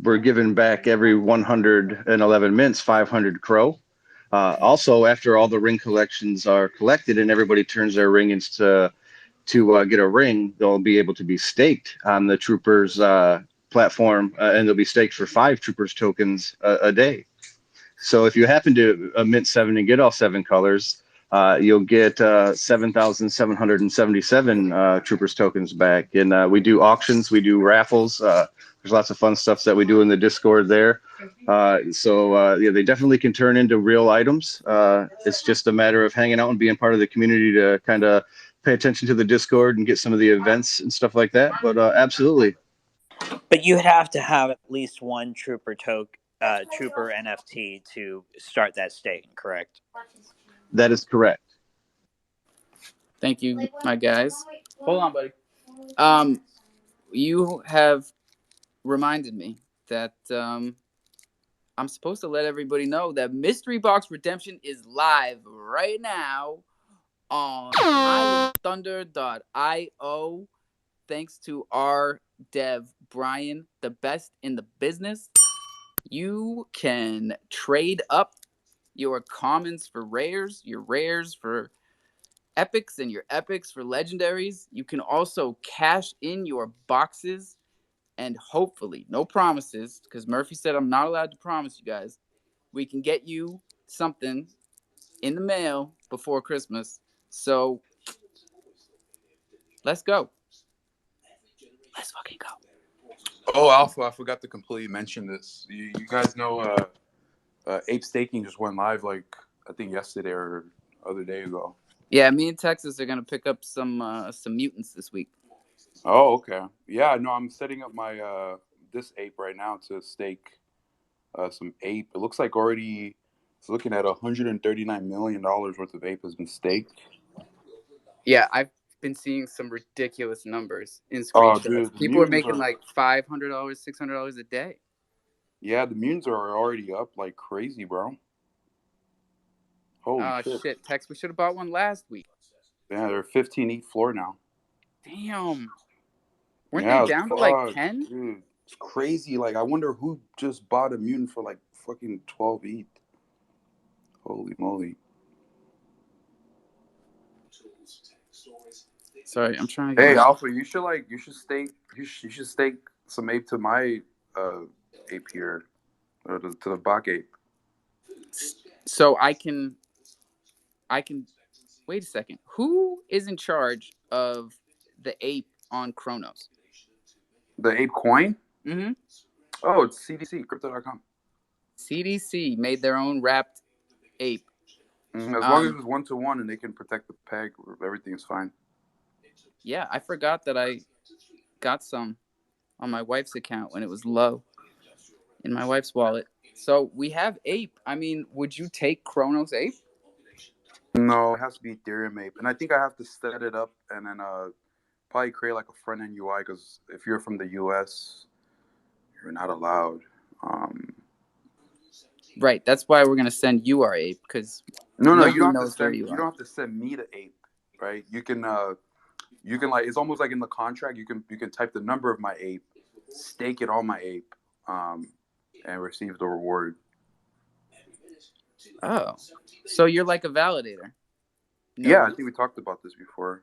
we're giving back every 111 mints, 500 crow. Also, after all the ring collections are collected and everybody turns their ring into to get a ring, they'll be able to be staked on the troopers platform, and they'll be staked for 5 troopers tokens a day. So if you happen to mint 7 and get all 7 colors, you'll get 7,777 troopers tokens back. And we do auctions, we do raffles. There's lots of fun stuff that we do in the Discord there. Yeah, they definitely can turn into real items. It's just a matter of hanging out and being part of the community to kind of pay attention to the Discord and get some of the events and stuff like that. But absolutely. But you would have to have at least one trooper NFT to start that staking, correct? That is correct. Thank you, my guys. Hold on, buddy. You have reminded me that I'm supposed to let everybody know that Mystery Box Redemption is live right now on islandthunder.io. Thanks to our dev, Brian, the best in the business. You can trade up your commons for rares, your rares for epics, and your epics for legendaries. You can also cash in your boxes, and hopefully, no promises, because Murphy said I'm not allowed to promise you guys, we can get you something in the mail before Christmas. So let's go. Let's fucking go. Oh, Alpha, I forgot to completely mention this. You guys know Ape Staking just went live, like, I think yesterday or other day ago. Yeah, me and Texas are gonna pick up some mutants this week. Oh, okay. Yeah, no, I'm setting up my this ape right now to stake some ape. It looks like already it's looking at $139 million worth of ape has been staked. Yeah, I've been seeing some ridiculous numbers in Oh, screenshots. dude, People are making like $500, $600 a day. Yeah, the mutants are already up like crazy, bro. Holy shit, Tex, we should have bought one last week. Yeah, they're 15 each floor now. Damn. Weren't they down to like 10? Dude, it's crazy. Like, I wonder who just bought a mutant for like fucking 12 ETH. Holy moly. Sorry, I'm trying to get. Hey, Alpha, you should stake some ape to my ape here, to the Bach ape. So I can. Wait a second. Who is in charge of the ape on Chronos? The ape coin? Mm-hmm. Oh, it's CDC, crypto.com. CDC made their own wrapped ape. As long as it's 1-to-1 and they can protect the peg, everything's fine. Yeah, I forgot that I got some on my wife's account when it was low in my wife's wallet. So we have ape. I mean, would you take Chronos ape? No, it has to be Ethereum ape, and I think I have to set it up and then probably create like a front end UI, because if you're from the US, you're not allowed. Right. That's why we're gonna send you our ape, because no, you don't have to send. You don't have to send me the ape, right? You can like, it's almost like in the contract. You can type the number of my ape, stake it on my ape, and receive the reward. Oh, so you're like a validator. No. Yeah, I think we talked about this before.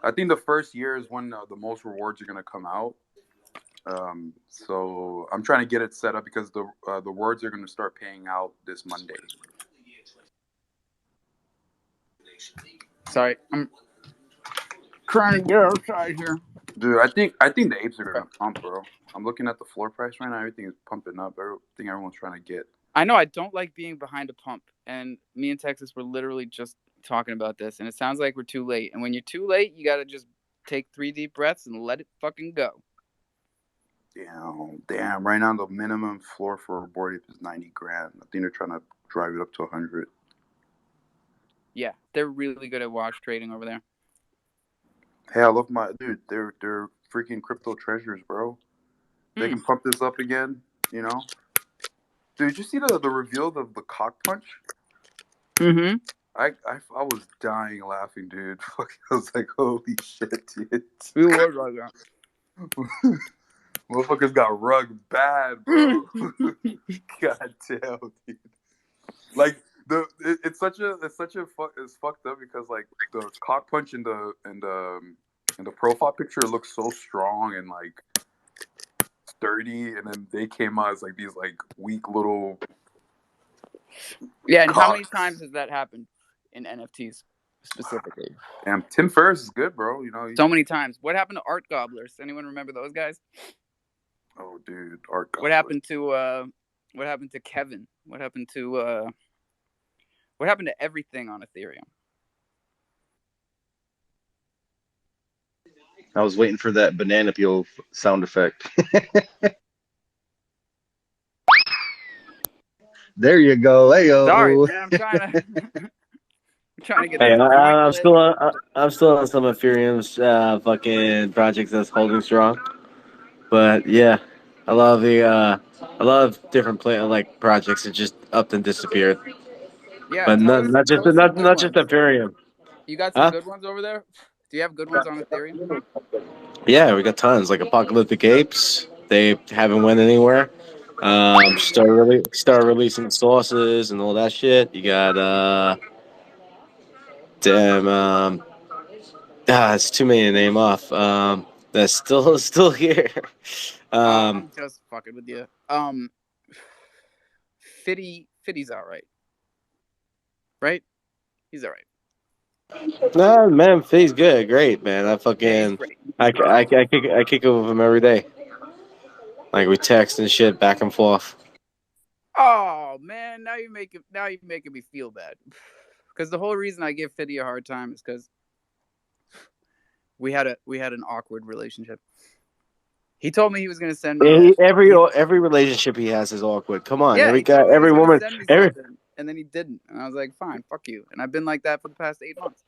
I think the first year is when the most rewards are going to come out. So I'm trying to get it set up because the rewards are going to start paying out this Monday. Sorry, I'm trying to get outside here. Dude, I think the apes are going to pump, bro. I'm looking at the floor price right now. Everything is pumping up. Everything everyone's trying to get. I know. I don't like being behind a pump. And me and Texas were literally just talking about this. And it sounds like we're too late. And when you're too late, you got to just take 3 deep breaths and let it fucking go. Damn. Right now, the minimum floor for a board ape is 90 grand. I think they're trying to drive it up to 100. Yeah, they're really good at wash trading over there. Hey, I love my dude. They're freaking crypto treasures, bro. They can pump this up again, you know. Dude, did you see the reveal of the cock punch? Mm-hmm. I was dying laughing, dude. I was like, holy shit, dude. We were like that. Motherfuckers got rugged bad, bro. God damn, dude. Like it's fucked up because like the cock punch in the profile picture looks so strong and like sturdy, and then they came out as like these like weak little Yeah, and how many cocks. times has that happened in NFTs specifically? Damn, Tim Ferriss is good, bro. You know. So many times. What happened to art gobblers? Anyone remember those guys? Oh, dude, art. What happened to Kevin? What happened to everything on Ethereum? I was waiting for that banana peel sound effect. There you go. Hey Sorry, yo. man. I'm trying to get Hey, this joint I'm lit. still on. I'm still on some Ethereum's fucking projects that's holding strong. But yeah, I love I love different like projects that just up and disappeared. Yeah, But tell us some good not just ones. Ethereum. You got some Huh? good ones over there? Do you have good ones on Ethereum? Yeah, we got tons like Apocalyptic Apes. They haven't went anywhere. Start releasing sources and all that shit. You got damn it's too many to name off. That's still here. Um, I'm just fucking with you. Fitty's all right, right? He's all right. nah, man, he's good, great, man. Yeah, he's great. I kick it with him every day. Like we text and shit back and forth. Oh man, now you're making me feel bad. Because the whole reason I give Fitty a hard time is because we had an awkward relationship. He told me he was gonna send me Every relationship he has is awkward. Come on, yeah, every he guy, told me he was every gonna woman, send me every. something, and then he didn't, and I was like, fine, fuck you. And I've been like that for the past 8 months.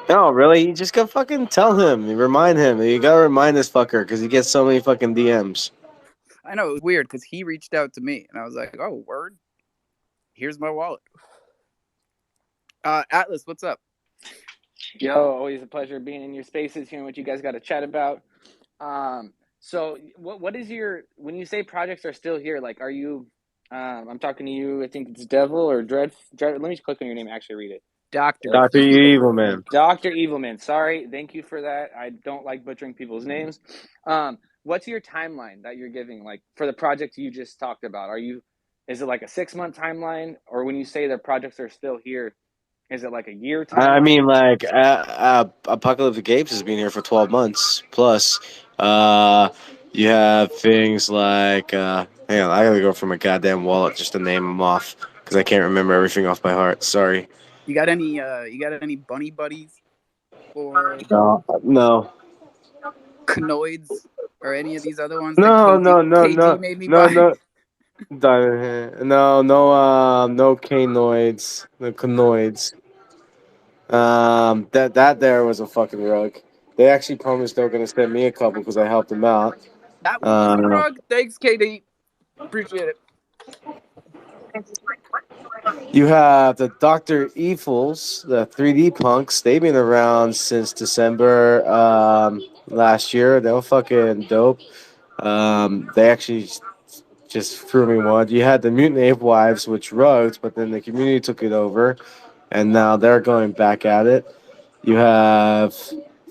No, really, you just gotta fucking tell him, you remind him. You gotta remind this fucker because he gets so many fucking DMs. I know it was weird because he reached out to me, and I was like, oh, word. Here's my wallet. Atlas, what's up? Yo, always a pleasure being in your spaces, hearing what you guys got to chat about. So what is your, when you say projects are still here, like, are you, I'm talking to you, I think it's Devil or Dread, let me click on your name and actually read it. Dr. Doctor Evil Man. Dr. Evilman. Sorry, thank you for that. I don't like butchering people's names. What's your timeline that you're giving, like, for the project you just talked about? Is it like a 6-month timeline, or when you say the projects are still here, is it like a year I timeline? mean, like, Apocalyptic Apes has been here for 12 months plus. You have things like, hang on, I gotta go for my goddamn wallet just to name them off because I can't remember everything off by heart. Sorry. You got any bunny buddies or No. Canoids or any of these other ones that No, KG no, no, KG no, made me no, buy? no. No, no canoids, no canoids. That there was a fucking rug. They actually promised they were gonna send me a couple because I helped them out. That wasn't a Uh, rug. Thanks, KD. Appreciate it. you have the Doctor Evils, the 3D punks. They've been around since December last year. They were fucking dope. They actually just threw me one. You had the Mutant Ape Wives, which rugs, but then the community took it over, and now they're going back at it. You have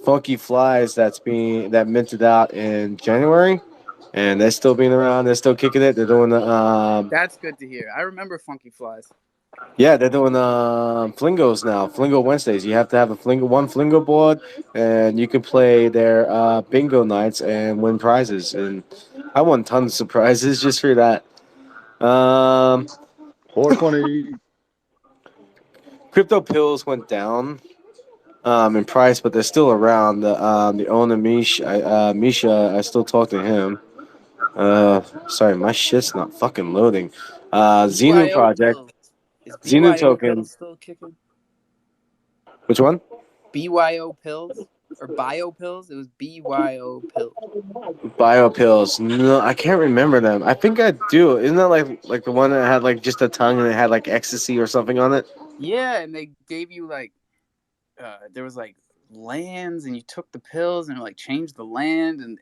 Funky Flies that minted out in January, and they're still being around. They're still kicking it. They're doing the That's good to hear. I remember Funky Flies. yeah, they're doing Flingos now. Flingo Wednesdays. You have to have one Flingo board, and you can play their bingo nights and win prizes. And I won tons of prizes just for that. 420. Crypto pills went down in price, but they're still around. The owner Misha, I still talk to him. Sorry, my shit's not fucking loading. Xenu BYO project, pills. Is Xenu BYO token. pills still kicking? Which one? BYO pills or bio pills? It was BYO pills. Bio pills. No, I can't remember them. I think I do. Isn't that like the one that had like just a tongue and it had like ecstasy or something on it? Yeah, and they gave you like there was like lands, and you took the pills and like changed the land, and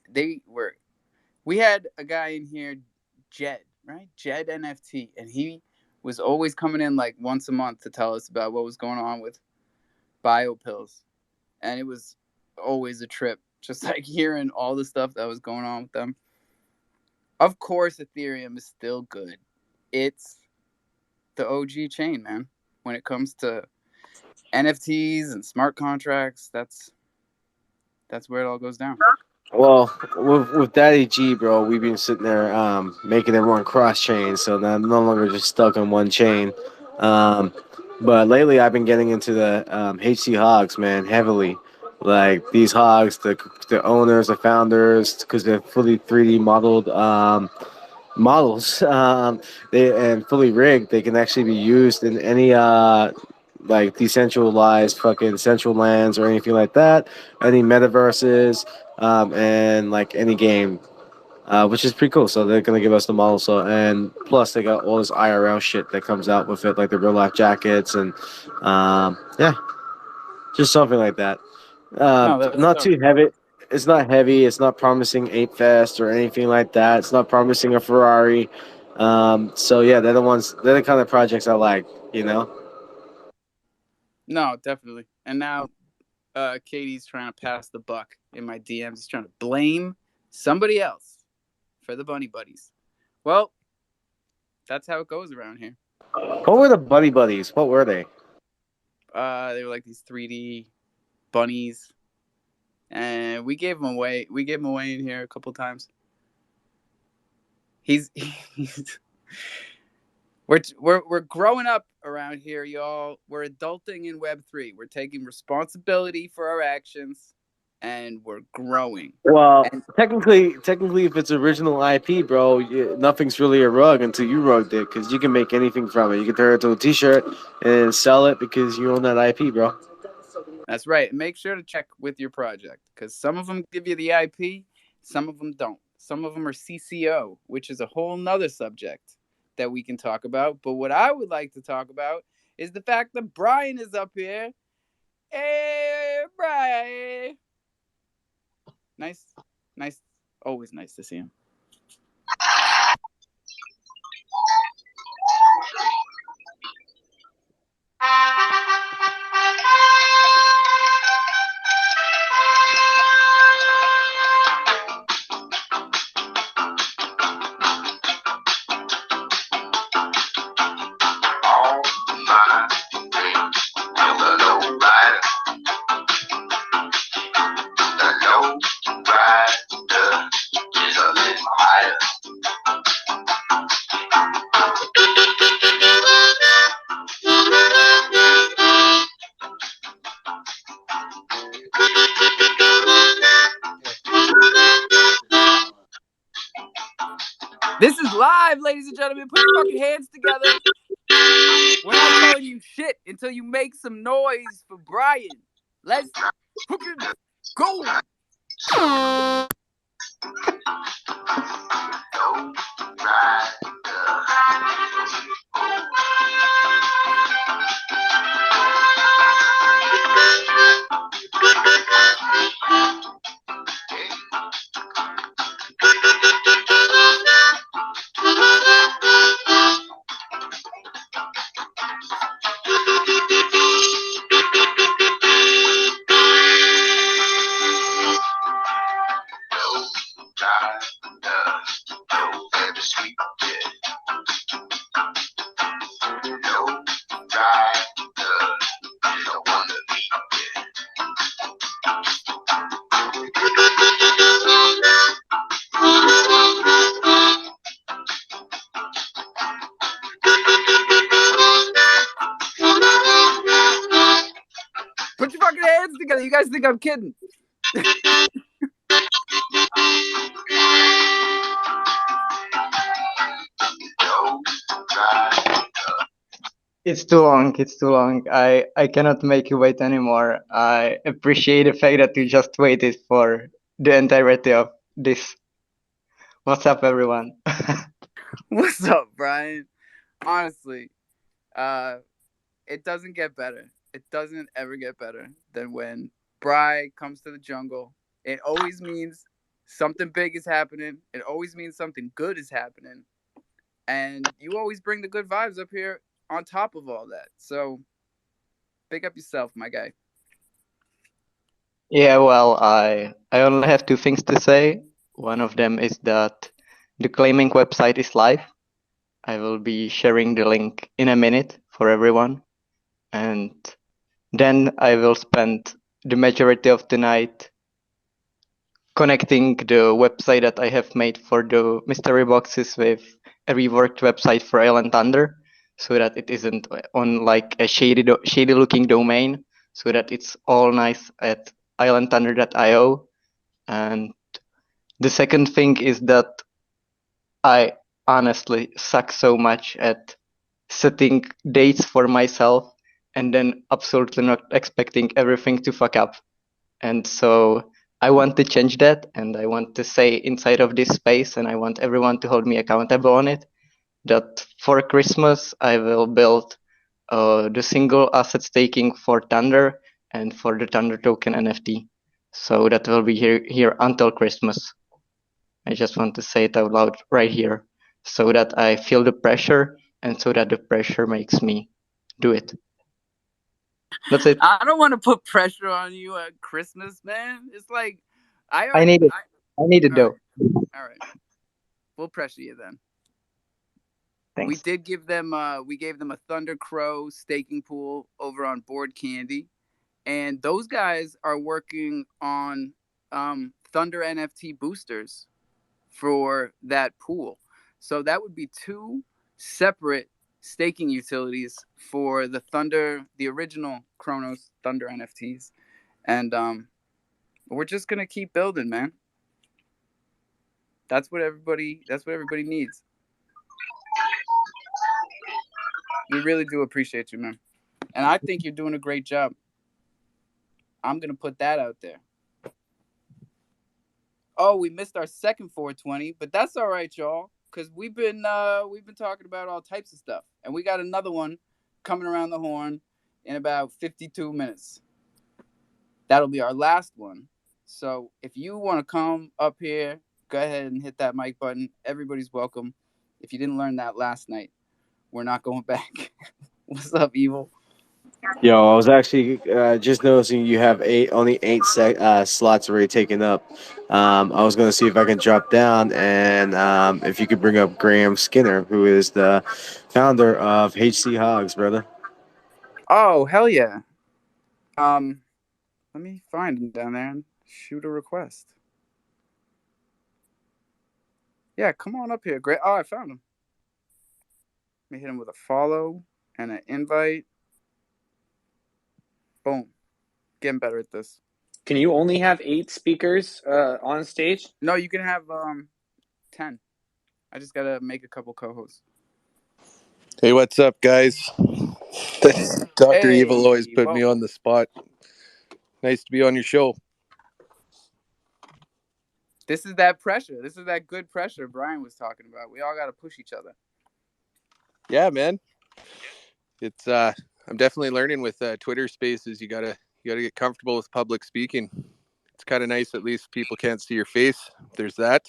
we had a guy in here, Jed, right? Jed NFT, and he was always coming in like once a month to tell us about what was going on with bio pills, and it was always a trip, just like hearing all the stuff that was going on with them. Of course, Ethereum is still good. It's the OG chain, man. When it comes to NFTs and smart contracts, that's where it all goes down. Well, with Daddy G, bro, we've been sitting there making everyone cross chain, so now I'm no longer just stuck on one chain. Um, but lately, I've been getting into the HC hogs, man, heavily. Like these hogs, the owners, the founders, because they're fully 3D modeled models, they and fully rigged. They can actually be used in any like decentralized fucking central lands or anything like that, any metaverses, and like any game, which is pretty cool. So they're gonna give us the model. So and plus they got all this IRL shit that comes out with it, like the real life jackets and yeah, just something like that. No, that's Not dope. too heavy. It's not heavy. It's not promising Ape Fest or anything like that. It's not promising a Ferrari. So yeah, they're the ones. They're the kind of projects I like. You know. No, definitely. And now Katie's trying to pass the buck in my DMs. He's trying to blame somebody else for the bunny buddies. Well, that's how it goes around here. What were the Buddy Buddies? What were they? They were like these 3D bunnies, and we gave them away. We gave them away in here a couple times. He's we're growing up around here, y'all. We're adulting in Web3. We're taking responsibility for our actions, and we're growing. Well, And technically, if it's original IP, bro, nothing's really a rug until you rugged it, because you can make anything from it. You can turn it into a T-shirt and sell it because you own that IP, bro. that's right. And make sure to check with your project, because some of them give you the IP, some of them don't. Some of them are CCO, which is a whole nother subject that we can talk about. But what I would like to talk about is the fact that Brian is up here. Hey, Brian. Nice, nice, always nice to see him. All my dreams of the low rider. The low rider is a little higher. This is live, ladies and gentlemen. Put your fucking hands together. We're not telling you shit until you make some noise for Brian. Let's fucking go. Low rider. Put your fucking hands together. You guys think I'm kidding? It's too long. It's too long. I cannot make you wait anymore. I appreciate the fact that you just waited for the entirety of this. What's up, everyone? What's up, Brian? Honestly, it doesn't get better. It doesn't ever get better than when Bry comes to the jungle. It always means something big is happening. It always means something good is happening. And you always bring the good vibes up here on top of all that. So pick up yourself, my guy. Yeah, well, I only have two things to say. One of them is that the claiming website is live. I will be sharing the link in a minute for everyone. And then I will spend the majority of the night connecting the website that I have made for the mystery boxes with a reworked website for Island Thunder, so that it isn't on like a shady looking domain, so that it's all nice at islandthunder.io. And the second thing is that I honestly suck so much at setting dates for myself and then absolutely not expecting everything to fuck up. And so I want to change that, and I want to say inside of this space, and I want everyone to hold me accountable on it, that for Christmas I will build the single asset staking for Thunder and for the Thunder token NFT. So that will be here until Christmas. I just want to say it out loud right here, so that I feel the pressure, and so that the pressure makes me do it. That's it. I don't want to put pressure on you at Christmas, man. It's like I I already. need it. I need it All right, though. all right. We'll pressure you then. We Thanks. did give them. We gave them a Thunder Crow staking pool over on Board Candy, and those guys are working on Thunder NFT boosters for that pool. So that would be two separate staking utilities for the Thunder, the original Chronos Thunder NFTs, and we're just gonna keep building, man. That's what everybody. That's what everybody needs. We really do appreciate you, man, and I think you're doing a great job. I'm gonna put that out there. Oh, we missed our second 420, but that's all right, y'all, because we've been talking about all types of stuff, and we got another one coming around the horn in about 52 minutes. That'll be our last one. So if you want to come up here, go ahead and hit that mic button. Everybody's welcome. If you didn't learn that last night, we're not going back. What's up, Evil? Yo, I was actually just noticing you have only eight slots already taken up. I was gonna see if I can drop down and if you could bring up Graham Skinner, who is the founder of HC Hogs, brother. Oh, hell yeah. Um, Let me find him down there and shoot a request. Yeah, come on up here. Great. Oh, I found him. Let me hit him with a follow and an invite. Boom. Getting better at this. Can you only have 8 speakers on stage? No, you can have 10. I just gotta make a couple co-hosts. Hey, what's up, guys? Dr. Evil always Hey, put me on welcome. the spot. Nice to be on your show. This is that pressure. This is that good pressure Brian was talking about. We all gotta push each other. Yeah, man. It's I'm definitely learning with Twitter Spaces. You gotta get comfortable with public speaking. It's kind of nice. At least people can't see your face. There's that.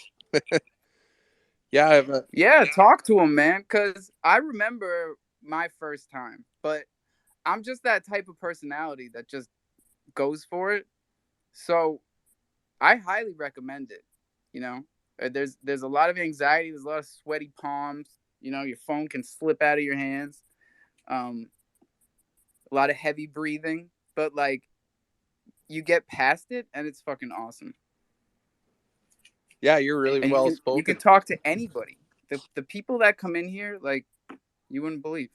Yeah, Yeah, talk to him, man. Cause I remember my first time, but I'm just that type of personality that just goes for it. So I highly recommend it. You know, there's a lot of anxiety. There's a lot of sweaty palms. You know, your phone can slip out of your hands. Um, a lot of heavy breathing, but like you get past it, and it's fucking awesome. yeah, you're really And well you can spoken. talk to anybody. The people that come in here, like you wouldn't believe.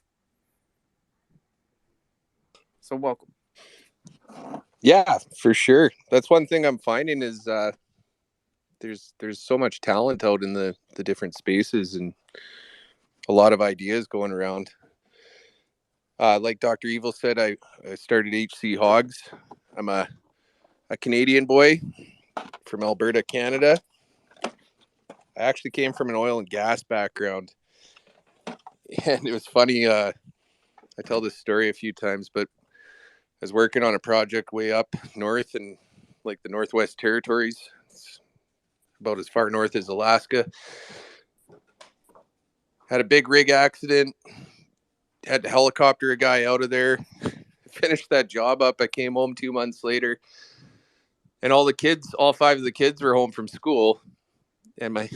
So welcome. Yeah, for sure. That's one thing I'm finding is there's so much talent out in the different spaces and a lot of ideas going around. Like Dr. Evil said, I started HC Hogs. I'm a Canadian boy from Alberta, Canada. I actually came from an oil and gas background. And it was funny. I tell this story a few times, but I was working on a project way up north in like the Northwest Territories. It's about as far north as Alaska. Had a big rig accident. Had to helicopter a guy out of there. Finished that job up. I came home 2 months later, and all five of the kids were home from school. And my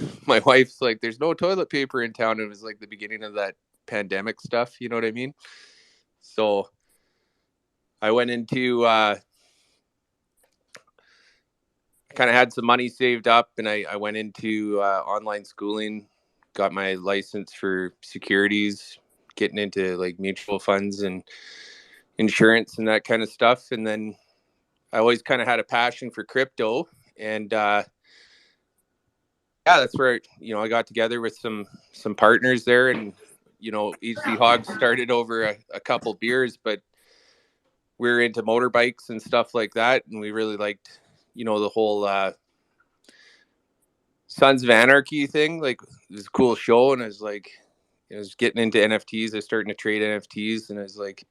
wife's like, "There's no toilet paper in town." It was like the beginning of that pandemic stuff. You know what I mean? So I went into kind of had some money saved up, and I went into online schooling, got my license for securities, getting into like mutual funds and insurance and that kind of stuff. And then I always kind of had a passion for crypto, and that's where I got together with some partners there, and HC Hogs started over a couple beers, but we were into motorbikes and stuff like that, and we really liked the whole Sons of Anarchy thing. Like, it was a cool show, and I was like, I was getting into NFTs. I was starting to trade NFTs, and I was like,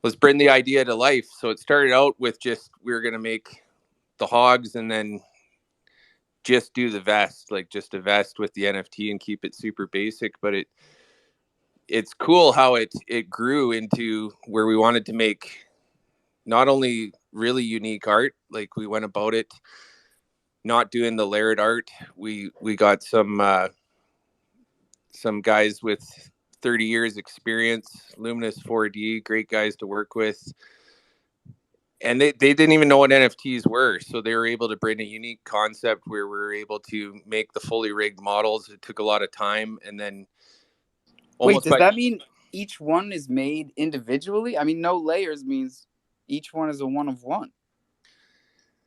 let's bring the idea to life. So it started out with just we were going to make the hogs and then just do the vest, like just a vest with the NFT and keep it super basic. But it's cool how it grew into where we wanted to make not only really unique art, like we went about it not doing the layered art. We got some guys with 30 years experience, Luminous 4D, great guys to work with. And they didn't even know what NFTs were. So they were able to bring a unique concept where we were able to make the fully rigged models. It took a lot of time. And then Wait, does that mean each one is made individually? I mean, no layers means each one is a one of one.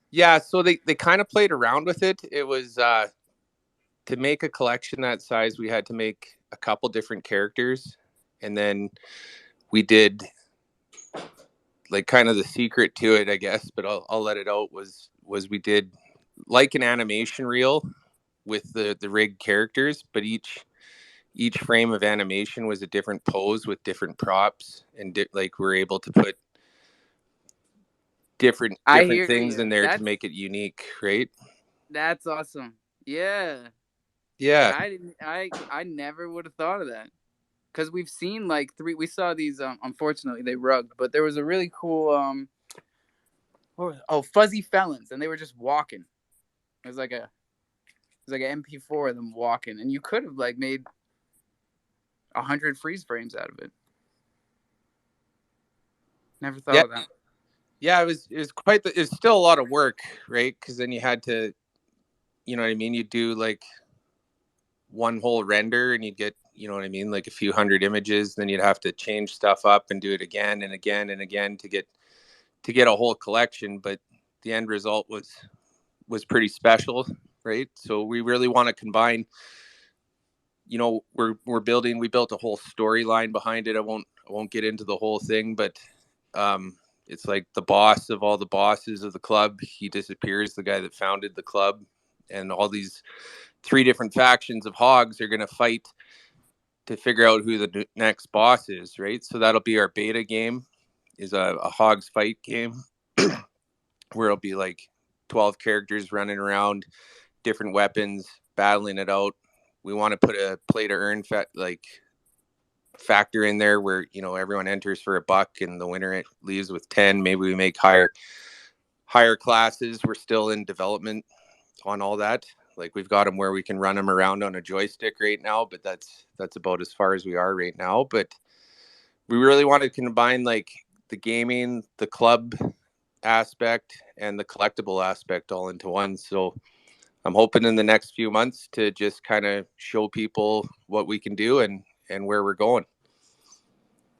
Yeah, so they kind of played around with it. It was to make a collection that size, we had to make a couple different characters. And then we did like kind of the secret to it, I guess, but I'll let it out, was we did like an animation reel with the rigged characters, but each frame of animation was a different pose with different props, and like we're able to put different things in there to make it unique, right? That's awesome. Yeah. Yeah. I never would have thought of that. Because we've seen like we saw these unfortunately they rugged, but there was a really cool Fuzzy Felons, and they were just walking. It was like an MP4 of them walking, and you could have like made 100 freeze frames out of it. Never thought of that. Yeah, it was it's still a lot of work, right? Because then you had to, you know what I mean? You'd do like one whole render and you'd get, you know what I mean, like a few hundred images. Then you'd have to change stuff up and do it again and again and again to get a whole collection. But the end result was pretty special, right? So we really want to combine, we built a whole storyline behind it. I won't get into the whole thing, but it's like the boss of all the bosses of the club, he disappears, the guy that founded the club, and all these 3 different factions of hogs are going to fight to figure out who the next boss is, right? So that'll be our beta game, is a hogs fight game where it'll be like 12 characters running around, different weapons, battling it out. We want to put a play to earn factor in there where, everyone enters for $1 and the winner leaves with 10. Maybe we make higher classes. We're still in development on all that. Like, we've got them where we can run them around on a joystick right now, but that's about as far as we are right now. But we really want to combine like the gaming, the club aspect, and the collectible aspect all into one. So I'm hoping in the next few months to just kind of show people what we can do and where we're going.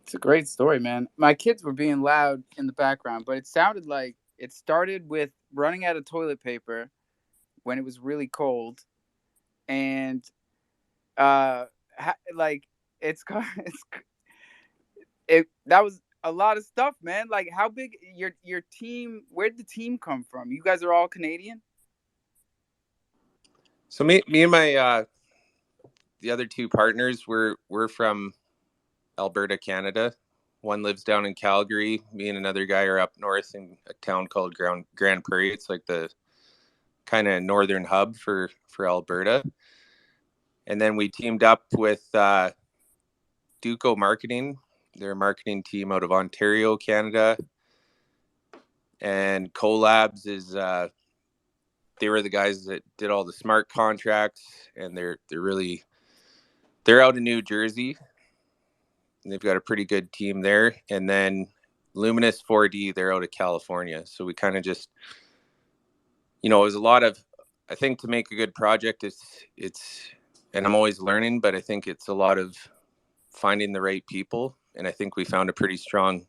It's a great story, man. My kids were being loud in the background, but it sounded like it started with running out of toilet paper when it was really cold, and like that was a lot of stuff, man. Like, how big your team? Where'd the team come from? You guys are all Canadian? So me and my the other 2 partners, we're from Alberta, Canada. One lives down in Calgary. Me and another guy are up north in a town called Grand Prairie. It's like the kind of northern hub for Alberta. And then we teamed up with Duco Marketing. They're a marketing team out of Ontario, Canada. And Collabs is they were the guys that did all the smart contracts, and they're out in New Jersey, and they've got a pretty good team there. And then Luminous 4D, they're out of California. So we kind of just, it was a lot of, I think to make a good project, it's, and I'm always learning, but I think it's a lot of finding the right people. And I think we found a pretty strong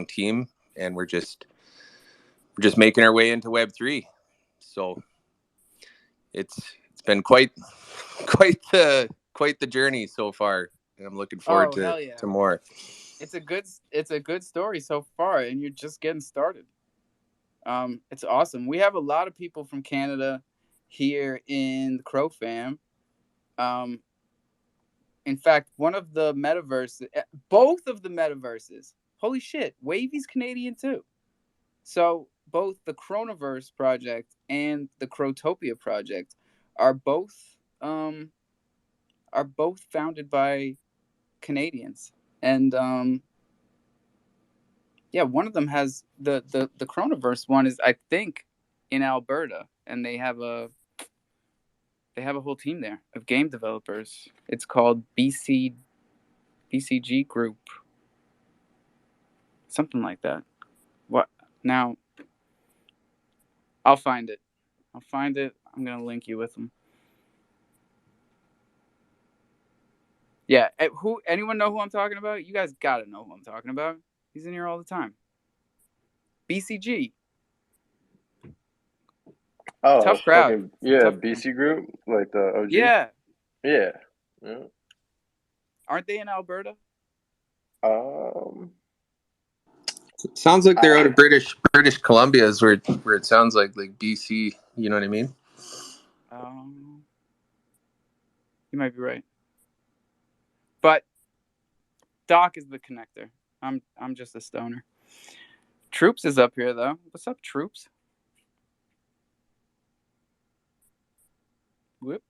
team, and we're just making our way into Web3. So it's been quite the journey so far, and I'm looking forward to more. It's a good story so far, and you're just getting started. It's awesome. We have a lot of people from Canada here in the crofam. In fact, one of the metaverses, both of the metaverses, holy shit, Wavy's Canadian too. So both the Chronoverse project and the Crotopia project are both founded by Canadians. And one of them has the Chronoverse one is, I think, in Alberta, and they have a whole team there of game developers. It's called BCG Group, something like that. What now? I'll find it. I'm gonna link you with them. Yeah. Anyone know who I'm talking about? You guys gotta know who I'm talking about. He's in here all the time. BCG. Oh, tough crowd. Tough BC Group, like the OG. Yeah. Yeah. Aren't they in Alberta? Sounds like they're out of British Columbia, is where it sounds like BC. You know what I mean? You might be right, but Doc is the connector. I'm just a stoner. Troops is up here though. What's up, Troops? Whoop.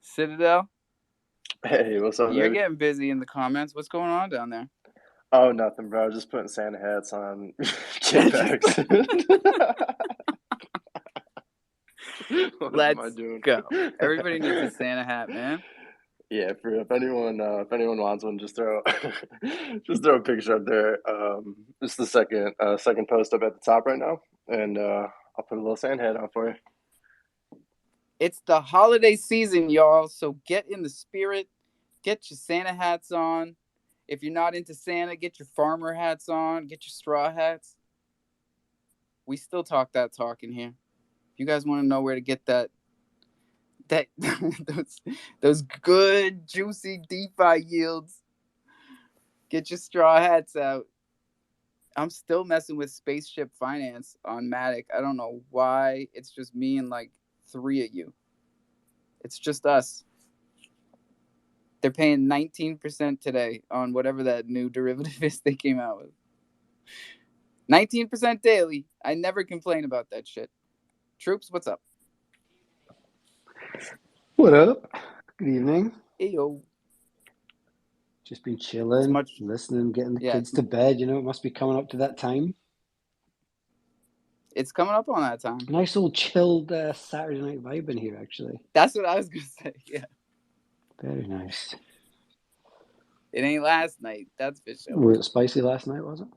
Citadel. Hey, what's up, You're baby? getting busy in the comments. What's going on down there? Oh, nothing, bro. Just putting Santa hats on JPEGs. Let's go. Everybody needs a Santa hat, man. Yeah, for real. If anyone wants one, just throw a picture up there. It's the second post up at the top right now, and I'll put a little Santa hat on for you. It's the holiday season, y'all. So get in the spirit. Get your Santa hats on. If you're not into Santa, get your farmer hats on. Get your straw hats. We still talk that talk in here. If you guys want to know where to get that those good juicy DeFi yields, get your straw hats out. I'm still messing with Spaceship Finance on Matic. I don't know why. It's just me and like 3 of you. It's just us. They're paying 19% today on whatever that new derivative is they came out with. 19% daily. I never complain about that shit. Troops, what's up? What up? Good evening. Hey, yo. Just been chilling, listening, getting the kids to bed. It must be coming up to that time. It's coming up on that time. Nice old chilled Saturday night vibe in here, actually. That's what I was going to say, yeah. Very nice. It ain't last night, that's for sure. Was it spicy last night, was it?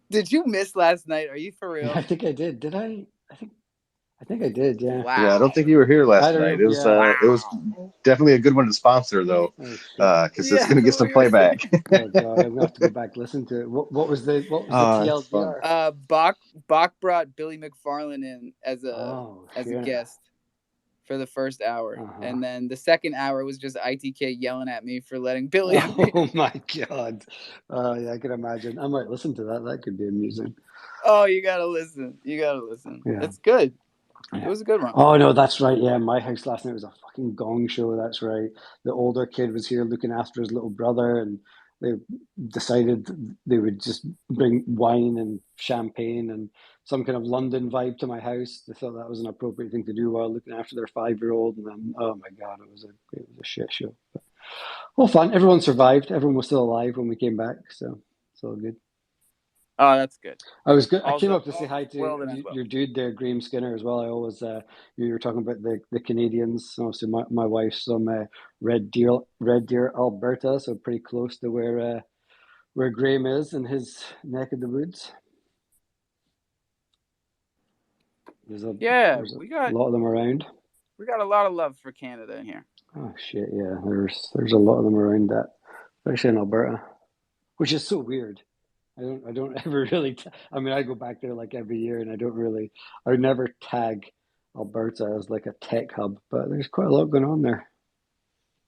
Did you miss last night? Are you for real? Yeah, I think I did. Did I? I think I did, yeah. Wow. Yeah, I don't think you were here last night. It was it was definitely a good one to sponsor, though, because it's going to get some playback. Oh God, I'm going to have to go back listen to it. What was the TLDR? Bach brought Billy McFarland in as a guest for the first hour, and then the second hour was just ITK yelling at me for letting Billy. Oh my God! Yeah, I can imagine. I might listen to that. That could be amusing. Oh, you gotta listen. Yeah. It's good. It was a good one. Oh no, that's right. Yeah, my house last night was a fucking gong show. That's right. The older kid was here looking after his little brother, and they decided they would just bring wine and champagne and some kind of London vibe to my house. They thought that was an appropriate thing to do while looking after their 5-year-old. And then, oh my God, it was a shit show. But all fun. Everyone survived. Everyone was still alive when we came back. So it's all good. Oh, that's good. I was good. I came Also, up to say hi to well, as well. your dude there, Graham Skinner, as well. I always, you were talking about the Canadians. Obviously, my wife's from Red Deer, Alberta, so pretty close to where Graham is in his neck of the woods. There's a lot of them around. We got a lot of love for Canada in here. Oh shit, yeah. There's a lot of them around that, especially in Alberta, which is so weird. I don't ever really. I mean, I go back there like every year, and I would never tag Alberta as like a tech hub, but there's quite a lot going on there.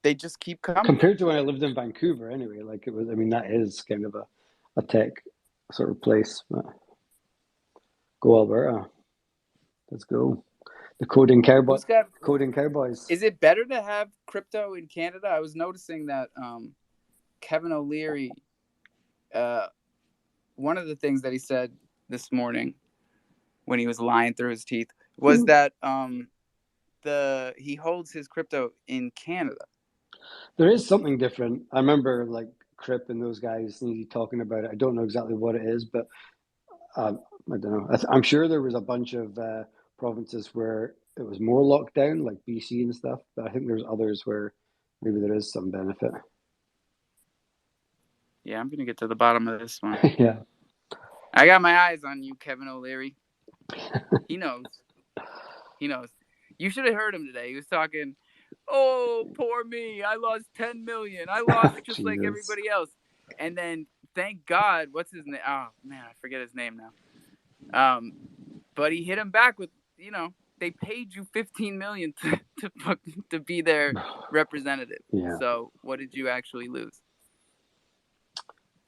They just keep coming. Compared to when I lived in Vancouver, anyway. Like it was. I mean, that is kind of a tech sort of place. But go Alberta. Let's go. The coding cowboys. Is it better to have crypto in Canada? I was noticing that Kevin O'Leary, one of the things that he said this morning when he was lying through his teeth was that he holds his crypto in Canada. There is something different. I remember like Crip and those guys talking about it. I don't know exactly what it is, but I don't know. I'm sure there was a bunch of provinces where it was more locked down, like BC and stuff. But I think there's others where maybe there is some benefit. Yeah, I'm gonna get to the bottom of this one. Yeah, I got my eyes on you, Kevin O'Leary. He knows. You should have heard him today. He was talking, "Oh, poor me! I lost 10 million. I lost just like everybody else." And then, thank God, what's his name? Oh man, I forget his name now. But he hit him back with, they paid you 15 million to be their representative. Yeah. So what did you actually lose?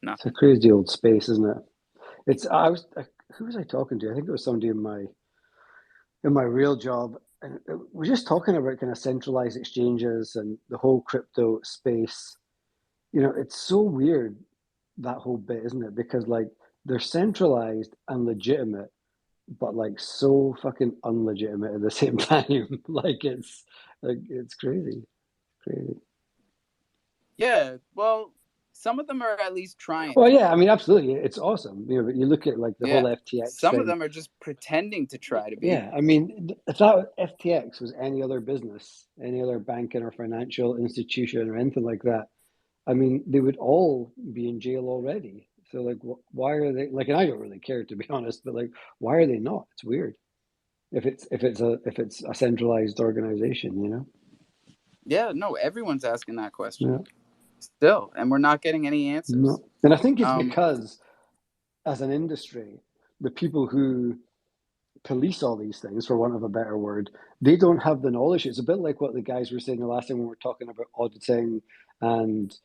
Nothing. It's a crazy old space, isn't it? Who was I talking to? I think it was somebody in my real job, and we're just talking about kind of centralized exchanges and the whole crypto space. It's so weird, that whole bit, isn't it? Because like they're centralized and legitimate, but like so fucking unlegitimate at the same time. It's crazy. Yeah, well, some of them are at least trying. Well, yeah, I mean, absolutely, it's awesome. But you look at like the whole FTX. Some thing. Of them are just pretending to try to be. Yeah, I mean, if that FTX was any other business, any other banking or financial institution or anything like that, I mean, they would all be in jail already. So like, why are they like? And I don't really care, to be honest, but like, why are they not? It's weird. If it's a centralized organization, Yeah, no, everyone's asking that question still, and we're not getting any answers. No. And I think it's because, as an industry, the people who police all these things, for want of a better word, they don't have the knowledge. It's a bit like what the guys were saying the last time when we were talking about auditing and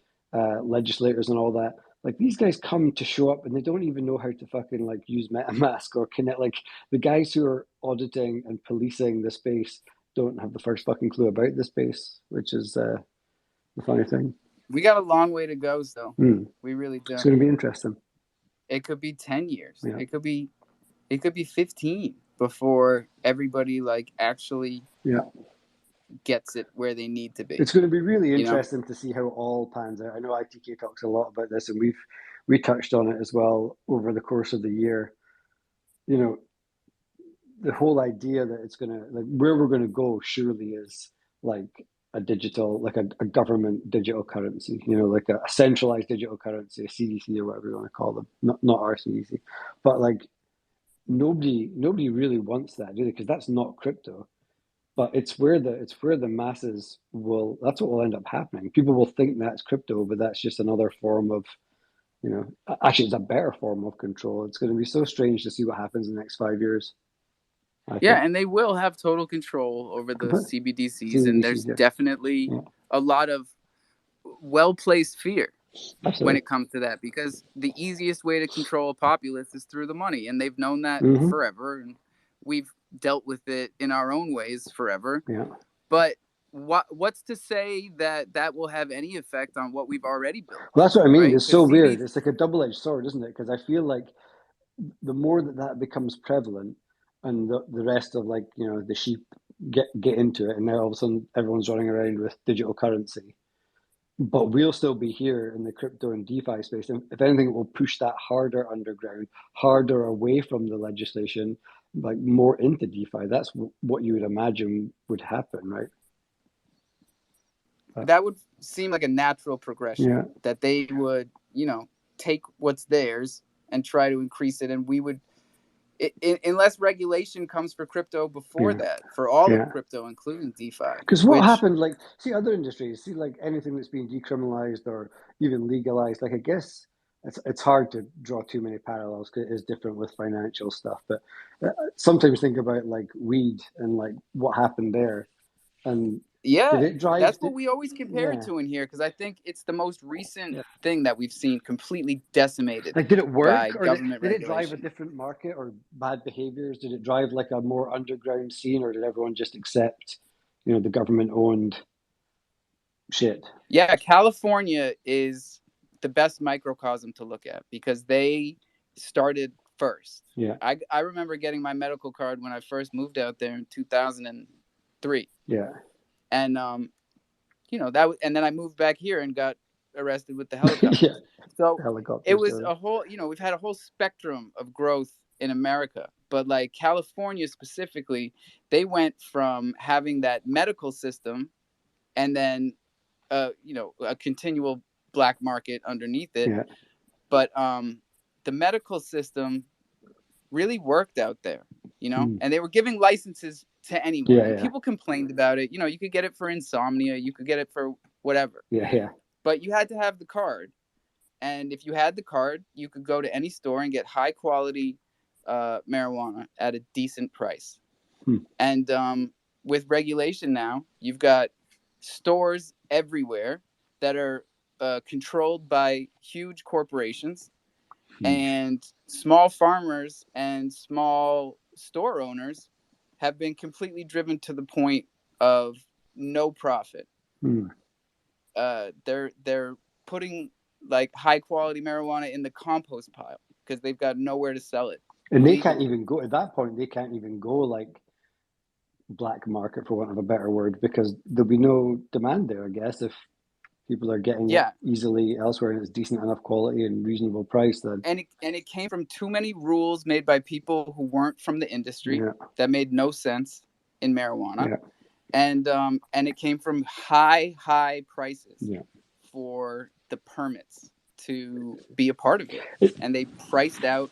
legislators and all that. Like, these guys come to show up and they don't even know how to fucking like use MetaMask or connect. Like, the guys who are auditing and policing the space don't have the first fucking clue about the space, which is the funny thing. We got a long way to go still. We really do. It's going to be interesting. It could be 10 years. Yeah. It could be 15 before everybody like actually gets it where they need to be. It's going to be really interesting to see how it all pans out. I know ITK talks a lot about this, and we touched on it as well over the course of the year. The whole idea that it's going to, like, where we're going to go surely is like a digital, like a government digital currency, like a centralized digital currency, a CDC or whatever you want to call them, not our CDC, but like nobody really wants that, do they? Because that's not crypto, but it's where the masses will. That's what will end up happening. People will think that's crypto, but that's just another form of, actually it's a better form of control. It's going to be so strange to see what happens in the next 5 years. And they will have total control over the CBDCs, and there's definitely a lot of well-placed fear when it comes to that, because the easiest way to control a populace is through the money, and they've known that forever, and we've dealt with it in our own ways forever. Yeah. But what's to say that will have any effect on what we've already built? Well, that's what I mean. Right? It's Because so CD, weird. It's like a double-edged sword, isn't it? Because I feel like the more that becomes prevalent, and the rest of, like, the sheep get into it, and now all of a sudden everyone's running around with digital currency. But we'll still be here in the crypto and DeFi space. And if anything, it will push that harder underground, harder away from the legislation, like more into DeFi. That's what you would imagine would happen, right? that would seem like a natural progression, Yeah, that they would, take what's theirs and try to increase it, and we would, unless regulation comes for crypto before yeah, that, for all of yeah. crypto, including DeFi, Because what which, happened, like, see other industries, see like anything that's being decriminalized or even legalized, like I guess it's hard to draw too many parallels because it is different with financial stuff. But sometimes think about like weed and like what happened there, and did yeah, it drive? that's what we always compare it Yeah, to in here, because I think it's the most recent yeah. thing that we've seen completely decimated Like, did it work, by or did, government did it drive a regulation. different market or bad behaviors? Did it drive like a more underground scene, or did everyone just accept, the government owned shit? Yeah, California is the best microcosm to look at because they started first. Yeah, I remember getting my medical card when I first moved out there in 2003. yeah, And and then I moved back here and got arrested with the yeah. helicopters. So it Helicopters. was a whole, we've had a whole spectrum of growth in America, but like California specifically, they went from having that medical system and then a continual black market underneath it. Yeah. But the medical system really worked out there, Mm. and they were giving licenses to anyone, Yeah, and yeah, people complained about it. You could get it for insomnia, you could get it for whatever, yeah, yeah. but you had to have the card. And if you had the card, you could go to any store and get high quality marijuana at a decent price. Hmm. And with regulation now, you've got stores everywhere that are controlled by huge corporations, and small farmers and small store owners have been completely driven to the point of no profit. Hmm. They're putting like high quality marijuana in the compost pile because they've got nowhere to sell it And they can't legally. even go at that point. They can't even go like black market, for want of a better word, because there'll be no demand there. I guess if people are getting it Yeah, easily elsewhere and it's decent enough quality and reasonable price, then and it came from too many rules made by people who weren't from the industry yeah, that made no sense in marijuana, yeah, and it came from high prices yeah. for the permits to be a part of it, and they priced out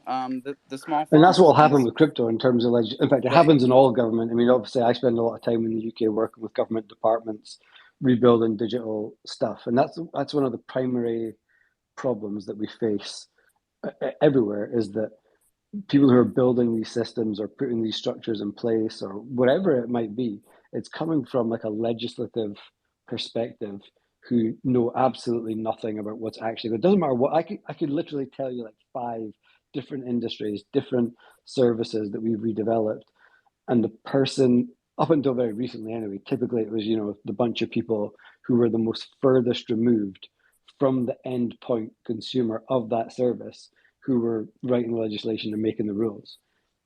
the small And that's what farmers. will And happen this, with crypto in terms of in fact, it right, happens in all government. I mean, obviously, I spend a lot of time in the UK working with government departments, rebuilding digital stuff, and that's one of the primary problems that we face everywhere is that people who are building these systems or putting these structures in place or whatever it might be, it's coming from like a legislative perspective who know absolutely nothing about what's actually. It doesn't matter what I could literally tell you like 5 different industries, different services that we've redeveloped, and the person up until very recently anyway, typically it was the bunch of people who were the most furthest removed from the end point consumer of that service who were writing the legislation and making the rules.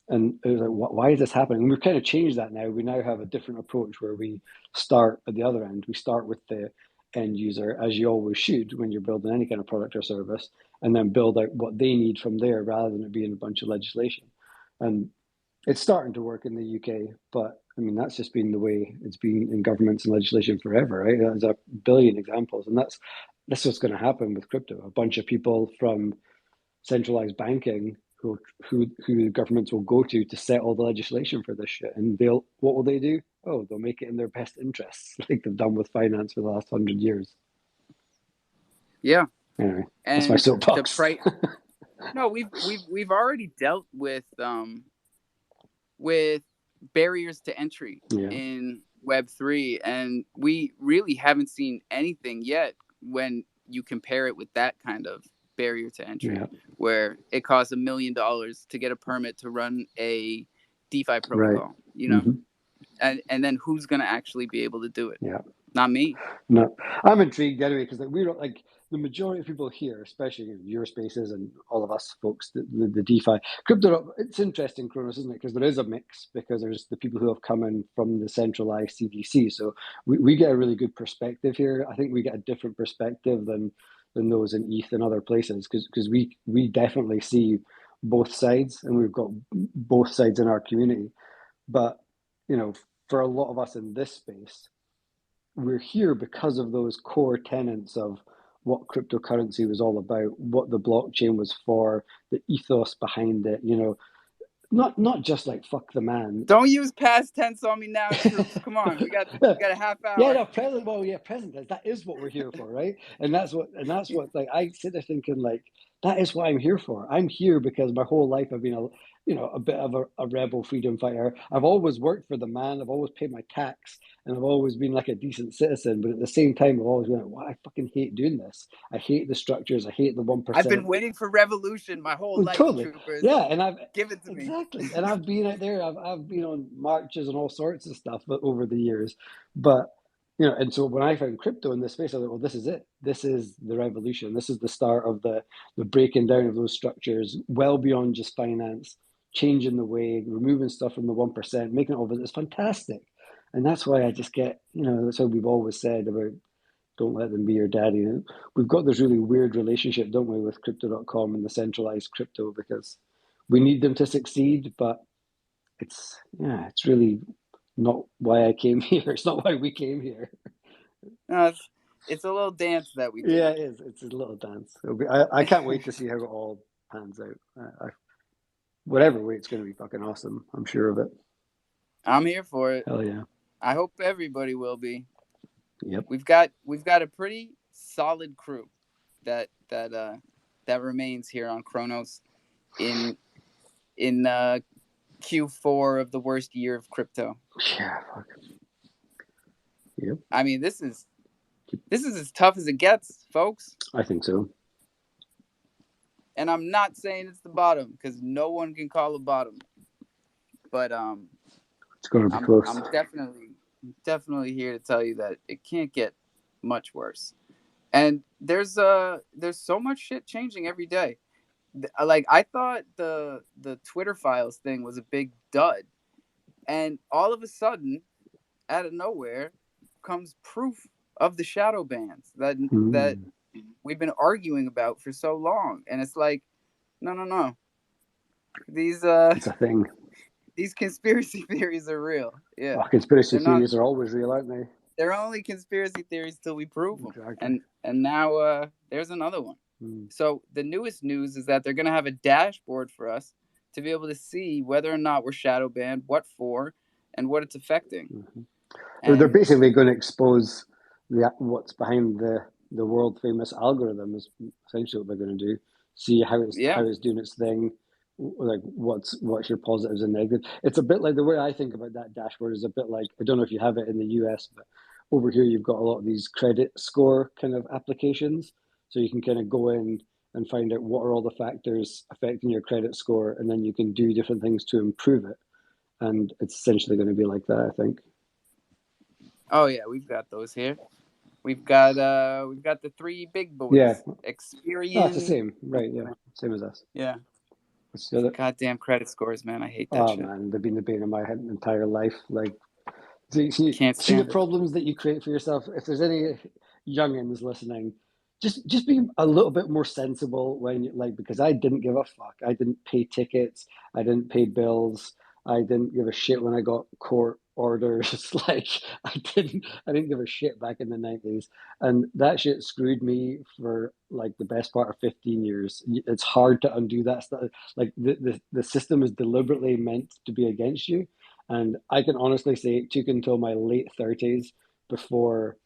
And it was like, why is this happening? And we've kind of changed that now. We now have a different approach where we start at the other end. We start with the end user, as you always should when you're building any kind of product or service, and then build out what they need from there rather than it being a bunch of legislation. And it's starting to work in the UK, but I mean that's just been the way it's been in governments and legislation forever, right? There's a billion examples, and that's what's going to happen with crypto. A bunch of people from centralized banking who governments will go to set all the legislation for this shit, and what will they do? Oh, they'll make it in their best interests, like they've done with finance for the last 100 years. yeah, Anyway, that's my and the soapbox. price. No, we've already dealt with barriers to entry Yeah, in Web3, and we really haven't seen anything yet when you compare it with that kind of barrier to entry, yeah, where it costs $1 million to get a permit to run a DeFi right. protocol. Mm-hmm. and then who's going to actually be able to do it? Yeah. Not me. No, I'm intrigued anyway because like, we don't like the majority of people here, especially in your spaces and all of us folks, the DeFi crypto. It's interesting, Kronos, isn't it? Because there is a mix because there's the people who have come in from the centralized CDC. So we get a really good perspective here. I think we get a different perspective than those in ETH and other places because we definitely see both sides and we've got both sides in our community. But you know, for a lot of us in this space, we're here because of those core tenets of what cryptocurrency was all about, what the blockchain was for, the ethos behind it. You know, not just like fuck the man. Don't use past tense on me now, troops. Come on, we got a half hour. Yeah, no, present. Well, yeah, present tense. That is what we're here for, right? And that's what like I sit there thinking like that is what I'm here for. I'm here because my whole life I've been a bit of a rebel freedom fighter. I've always worked for the man. I've always paid my tax, and I've always been like a decent citizen. But at the same time, I've always been like, "Wow, I fucking hate doing this. I hate the structures. I hate the 1%." I've been waiting for revolution my whole life, Totally, troopers. yeah, and I've give it to me. exactly, and I've been out there. I've been on marches and all sorts of stuff, but over the years, but you know, and so when I found crypto in this space, I was like, well, this is it. This is the revolution. This is the start of the breaking down of those structures, well beyond just finance, changing the way, removing stuff from the 1%, making it all. It's fantastic, and that's why I just get, you know, that's how we've always said about don't let them be your daddy. And we've got this really weird relationship, don't we, with crypto.com and the centralized crypto because we need them to succeed, but it's really not why I came here. It's not why we came here. No, it's a little dance that we do. Yeah, it is. It's a little dance. I can't wait to see how it all pans out. Whatever way, it's going to be fucking awesome. I'm sure of it. I'm here for it. Hell yeah. I hope everybody will be. Yep. We've got a pretty solid crew that remains here on Kronos in Q4 of the worst year of crypto. Yeah, fuck. Yep. I mean, this is as tough as it gets, folks. I think so. And I'm not saying it's the bottom because no one can call a bottom. But it's going to be close. I'm definitely here to tell you that it can't get much worse. And there's so much shit changing every day. Like I thought the Twitter files thing was a big dud, and all of a sudden, out of nowhere, comes proof of the shadow bans that we've been arguing about for so long. And it's like, no, these it's a thing. These conspiracy theories are real. Yeah, well, conspiracy theories are always real, aren't they? They're only conspiracy theories till we prove them. Exactly. And now there's another one. So the newest news is that they're going to have a dashboard for us to be able to see whether or not we're shadow banned, what for, and what it's affecting. They're basically going to expose what's behind the world famous algorithm is essentially what they're going to do. See how it's doing its thing, like what's your positives and negatives. It's a bit like the way I think about that dashboard is a bit like, I don't know if you have it in the US, but over here you've got a lot of these credit score kind of applications. So you can kind of go in and find out what are all the factors affecting your credit score, and then you can do different things to improve it. And it's essentially going to be like that, I think. Oh yeah, we've got those here. We've got the three big boys. Yeah. Experian. Oh, it's the same, right? Yeah, same as us. Yeah. What's the other? Goddamn credit scores, man! I hate that shit. Oh man, they've been the bane of my entire life. Like, see the problems that you create for yourself. If there's any youngins listening, just be a little bit more sensible when you because I didn't give a fuck. I didn't pay tickets. I didn't pay bills. I didn't give a shit when I got court orders. Like I didn't give a shit back in the 90s, and that shit screwed me for like the best part of 15 years. It's hard to undo that stuff. Like the system is deliberately meant to be against you, and I can honestly say it took until my late 30s before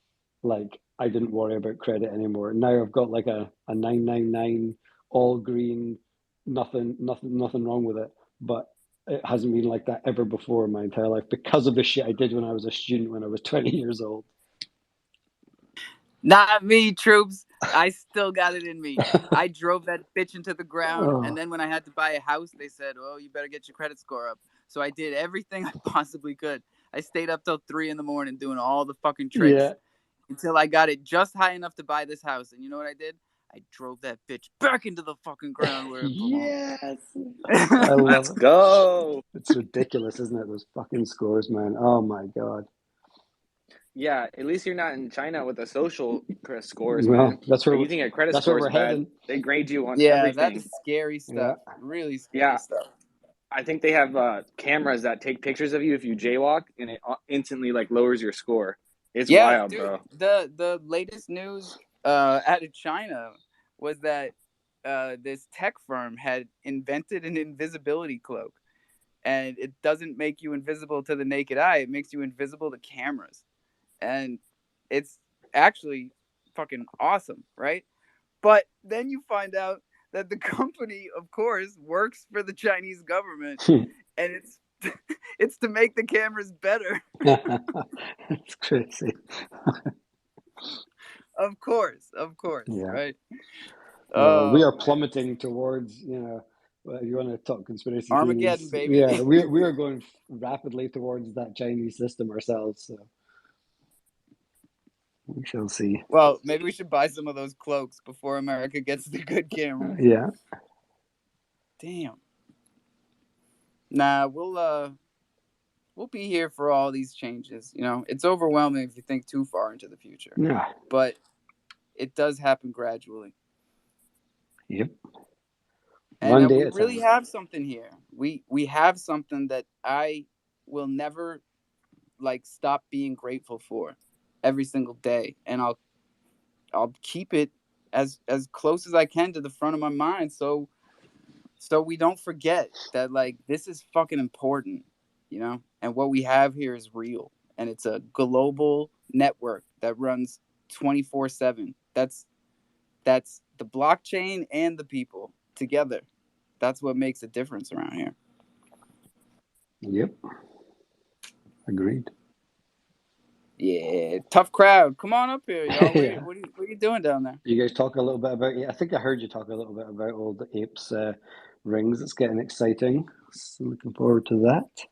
like I didn't worry about credit anymore. Now I've got like a 999 all green, nothing wrong with it, but it hasn't been like that ever before in my entire life because of the shit I did when I was a student when I was 20 years old. Not me, troops. I still got it in me. I drove that bitch into the ground, and then when I had to buy a house, they said, "Oh, you better get your credit score up." So I did everything I possibly could. I stayed up till 3 in the morning doing all the fucking tricks Yeah. until I got it just high enough to buy this house. And you know what I did? I drove that bitch back into the fucking ground where it belonged. Yes. I love Let's it. go. It's ridiculous, isn't it? Those fucking scores, man. Oh my god. Yeah, at least you're not in China with the social scores, man. Well, that's Or where you think your credit that's where score is we're bad? heading. They grade you on Yeah, that everything. is scary Yeah. stuff. Really scary Yeah, stuff. I think they have cameras that take pictures of you if you jaywalk, and it instantly like lowers your score. It's Yeah, wild, dude. bro. The latest news out of China was that this tech firm had invented an invisibility cloak, and it doesn't make you invisible to the naked eye. It makes you invisible to cameras, and it's actually fucking awesome, right? But then you find out that the company, of course, works for the Chinese government, and it's it's to make the cameras better. It's crazy. Of course, Yeah. right? We Oh are man, plummeting towards, if you want to talk conspiracy Armageddon, theories, baby. yeah, we are going rapidly towards that Chinese system ourselves. So we shall see. Well, maybe we should buy some of those cloaks before America gets the good cameras. Yeah. Damn. Nah, we'll be here for all these changes. You know, it's overwhelming if you think too far into the future, Yeah. but it does happen gradually. Yep. And One day we at a really time. have something here. We have something that I will never like stop being grateful for every single day, and I'll keep it as close as I can to the front of my mind, so we don't forget that like this is fucking important, you know, and what we have here is real, and it's a global network that runs 24/7. That's the blockchain and the people together. That's what makes a difference around here. Yep. Agreed. Yeah, tough crowd. Come on up here, y'all. Yeah. What are you doing down there? You guys talk a little bit about, yeah, I think I heard you talk a little bit about all the apes rings. It's getting exciting. So looking forward to that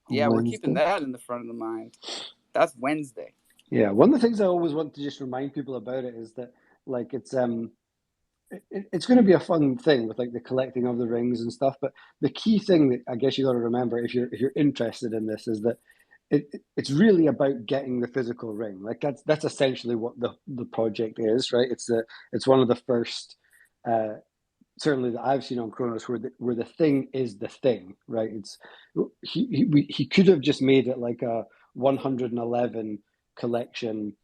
on Yeah, we're keeping Wednesday. that in the front of the mind. That's Wednesday. Yeah, one of the things I always want to just remind people about it is that like it's going to be a fun thing with like the collecting of the rings and stuff. But the key thing that I guess you got to remember if you're interested in this is that it's really about getting the physical ring. Like that's essentially what the project is, right? It's one of the first. Certainly that I've seen on Kronos where the thing is the thing, right? It's he could have just made it like a 111 collection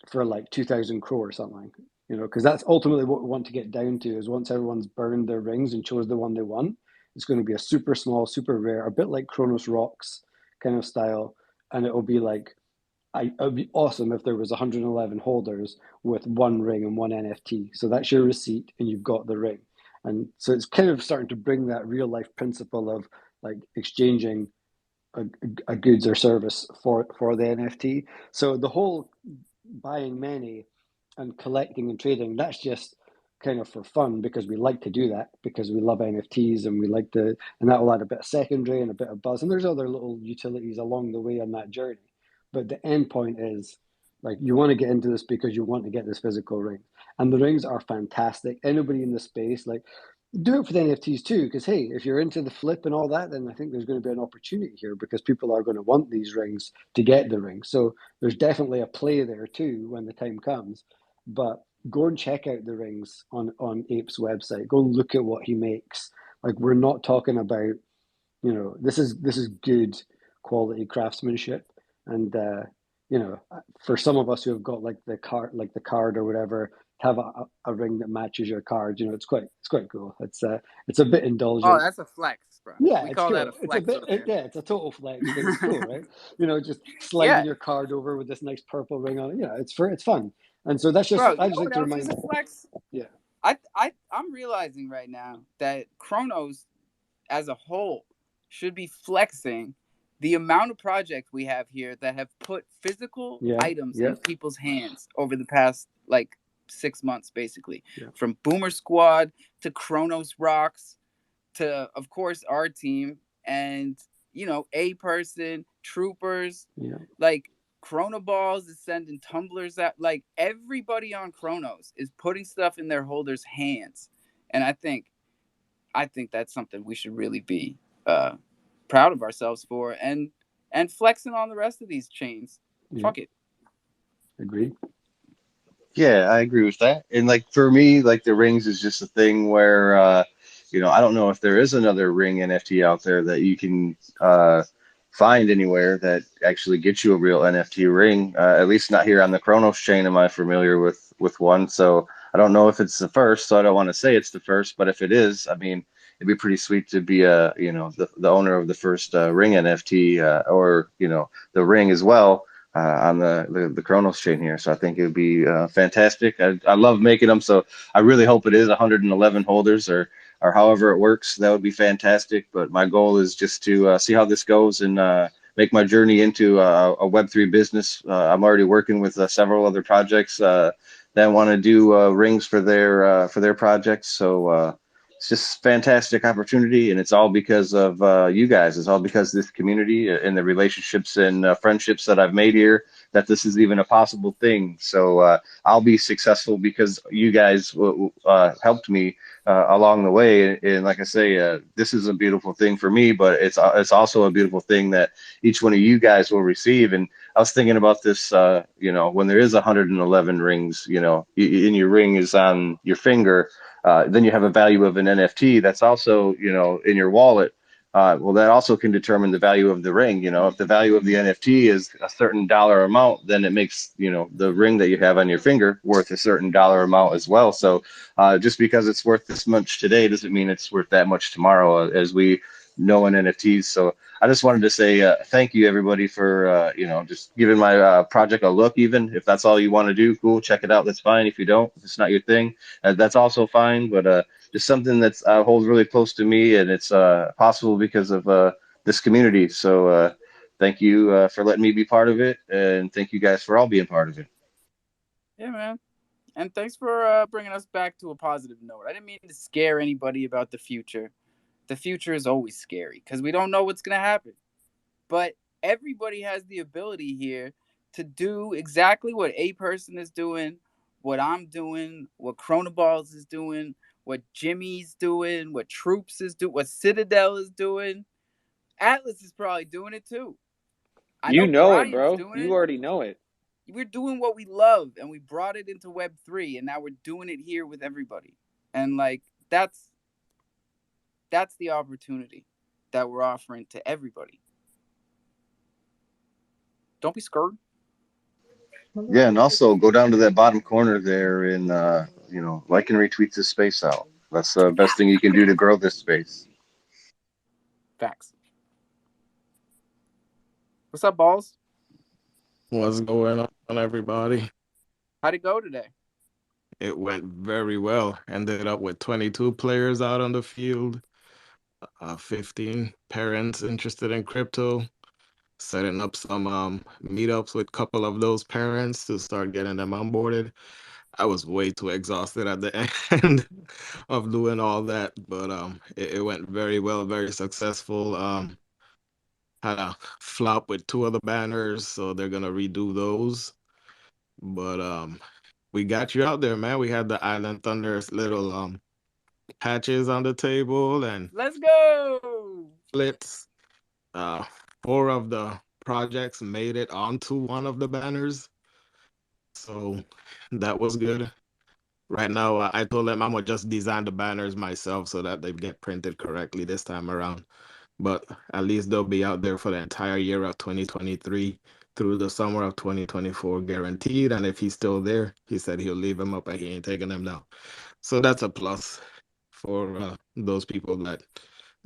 for like 2,000 crore or something, because that's ultimately what we want to get down to is once everyone's burned their rings and chose the one they want, it's going to be a super small, super rare, a bit like Kronos Rocks kind of style, and it'll be like it would be awesome if there was 111 holders with one ring and one NFT. So that's your receipt, and you've got the ring. And so it's kind of starting to bring that real life principle of like exchanging a goods or service for the NFT. So the whole buying many and collecting and trading, that's just kind of for fun because we like to do that because we love NFTs and we like to, and that will add a bit of secondary and a bit of buzz. And there's other little utilities along the way on that journey. But the end point is like you want to get into this because you want to get this physical ring. And the rings are fantastic. Anybody in the space, like do it for the NFTs too, because hey, if you're into the flip and all that, then I think there's going to be an opportunity here because people are going to want these rings to get the rings. So there's definitely a play there too when the time comes. But go and check out the rings on Ape's website. Go and look at what he makes. Like we're not talking about, this is good quality craftsmanship, and for some of us who have got like the card or whatever, to have a ring that matches your card, it's quite cool. It's a bit Oh, indulgent. that's a flex, bro. Yeah, We it's call that a cool. It's a flex bit, up here. yeah, it's a total flex, but it's cool, right? Just Yeah, sliding your card over with this nice purple ring on it. Yeah, it's fun. And so that's just, bro. I You just know like what to else is remind, a flex? yeah, I'm realizing right now that Chronos as a whole should be flexing the amount of projects we have here that have put physical yeah, items yeah, in people's hands over the past like 6 months, basically. yeah, From Boomer Squad to Chronos Rocks to, of course, our team. And A person, troopers, Yeah. like Chrono Balls is sending tumblers out. Like everybody on Chronos is putting stuff in their holders' hands, and I think that's something we should really be uh, proud of ourselves for, and flexing on the rest of these chains. Yeah. Fuck it. Agreed. Yeah, I agree with that. And like for me, like the rings is just a thing where I don't know if there is another ring NFT out there that you can find anywhere that actually gets you a real NFT ring. At least not here on the Chronos chain am I familiar with one. So I don't know if it's the first, so I don't want to say it's the first, but if it is, I mean, it'd be pretty sweet to be the owner of the first ring NFT or the ring as well on the Chronos chain here. So I think it would be fantastic. I love making them. So I really hope it is 111 holders or however it works. That would be fantastic. But my goal is just to see how this goes and make my journey into a Web3 business. I'm already working with several other projects that want to do rings for their projects. So it's just fantastic opportunity, and it's all because of you guys. It's all because of this community and the relationships and friendships that I've made here that this is even a possible thing. So I'll be successful because you guys helped me along the way. And like I say, this is a beautiful thing for me, but it's also a beautiful thing that each one of you guys will receive. And I was thinking about this, when there is 111 rings, and your ring is on your finger, then you have a value of an NFT that's also, in your wallet. Well, that also can determine the value of the ring. If the value of the NFT is a certain dollar amount, then it makes, the ring that you have on your finger worth a certain dollar amount as well. So just because it's worth this much today doesn't mean it's worth that much tomorrow, as we know in NFTs. So I just wanted to say thank you, everybody, for just giving my project a look. Even if that's all you want to do, cool, check it out. That's fine. If you don't, if it's not your thing, that's also fine. But just something that's holds really close to me, and it's possible because of this community. So thank you for letting me be part of it, and thank you guys for all being part of it. Yeah, man. And thanks for bringing us back to a positive note. I didn't mean to scare anybody about the future. The future is always scary because we don't know what's going to happen. But everybody has the ability here to do exactly what A person is doing, what I'm doing, what Chronoballs is doing, what Jimmy's doing, what Troops is doing, what Citadel is doing. Atlas is probably doing it too. I You know know it, Brian's bro. doing You it. already know it. We're doing what we love and we brought it into Web3 and now we're doing it here with everybody. And like that's the opportunity that we're offering to everybody. Don't be scared. Yeah, and also go down to that bottom corner there and like and retweet this space out. That's the best thing you can do to grow this space. Facts. What's up, balls? What's going on, everybody? How'd it go today? It went very well. Ended up with 22 players out on the field, 15 parents interested in crypto, setting up some meetups with a couple of those parents to start getting them onboarded. I was way too exhausted at the end of doing all that, but it went very well, very successful. Had a flop with two other banners, so they're gonna redo those. But we got you out there, man. We had the Island Thunder's little patches on the table and Let's go. splits. Uh, four of the projects made it onto one of the banners, so that was good. Right now, I told them I'm gonna just design the banners myself so that they get printed correctly this time around. But at least they'll be out there for the entire year of 2023 through the summer of 2024, guaranteed. And if he's still there, he said he'll leave them up and he ain't taking them down. So that's a plus for those people that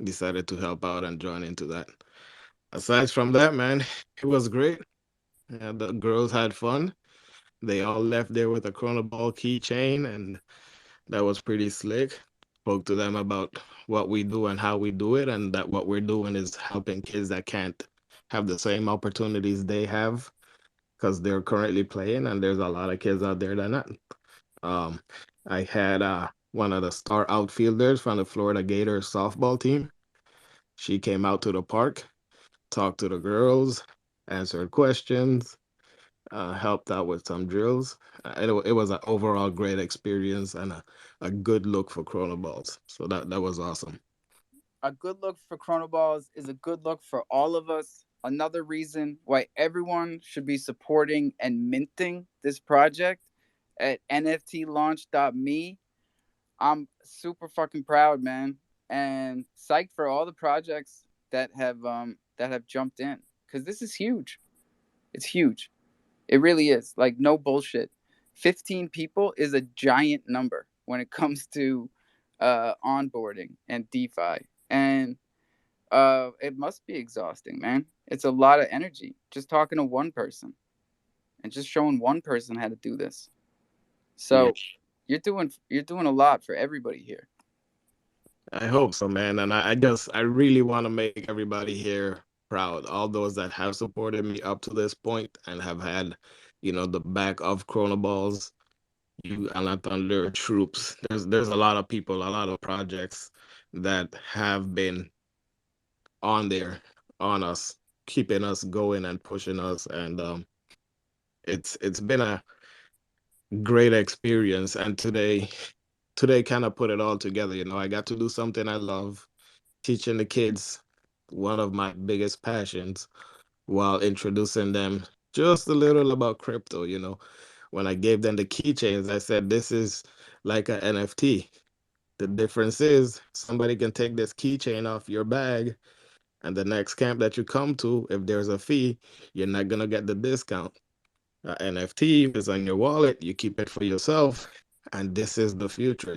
decided to help out and join into that. Aside from that, man, it was great. The girls had fun. They all left there with a Chrono Ball keychain, and that was pretty slick. Spoke to them about what we do and how we do it, and that what we're doing is helping kids that can't have the same opportunities they have because they're currently playing, and there's a lot of kids out there that not. Um, I had one of the star outfielders from the Florida Gators softball team. She came out to the park. talked to the girls, answered questions, helped out with some drills. It was an overall great experience and a good look for Chronoballs. So that was awesome. A good look for Chronoballs is a good look for all of us. Another reason why everyone should be supporting and minting this project at nftlaunch.me. I'm super fucking proud, man, and psyched for all the projects that have jumped in because this is huge. It's huge. It really is. Like no bullshit. 15 people is a giant number when it comes to onboarding and DeFi, and it must be exhausting, man. It's a lot of energy just talking to one person and just showing one person how to do this. Yeah, So you're doing a lot for everybody here. I hope so, man. And I really want to make everybody here proud. All those that have supported me up to this point and have had, the back of Chronoballs, you and Thunder troops. There's a lot of people, a lot of projects that have been on there on us, keeping us going and pushing us. And it's been a great experience. And today kind of put it all together. I got to do something I love, teaching the kids one of my biggest passions while introducing them just a little about crypto. When I gave them the keychains, I said, this is like an NFT. The difference is somebody can take this keychain off your bag, and the next camp that you come to, if there's a fee, you're not going to get the discount. NFT is on your wallet, you keep it for yourself, and this is the future.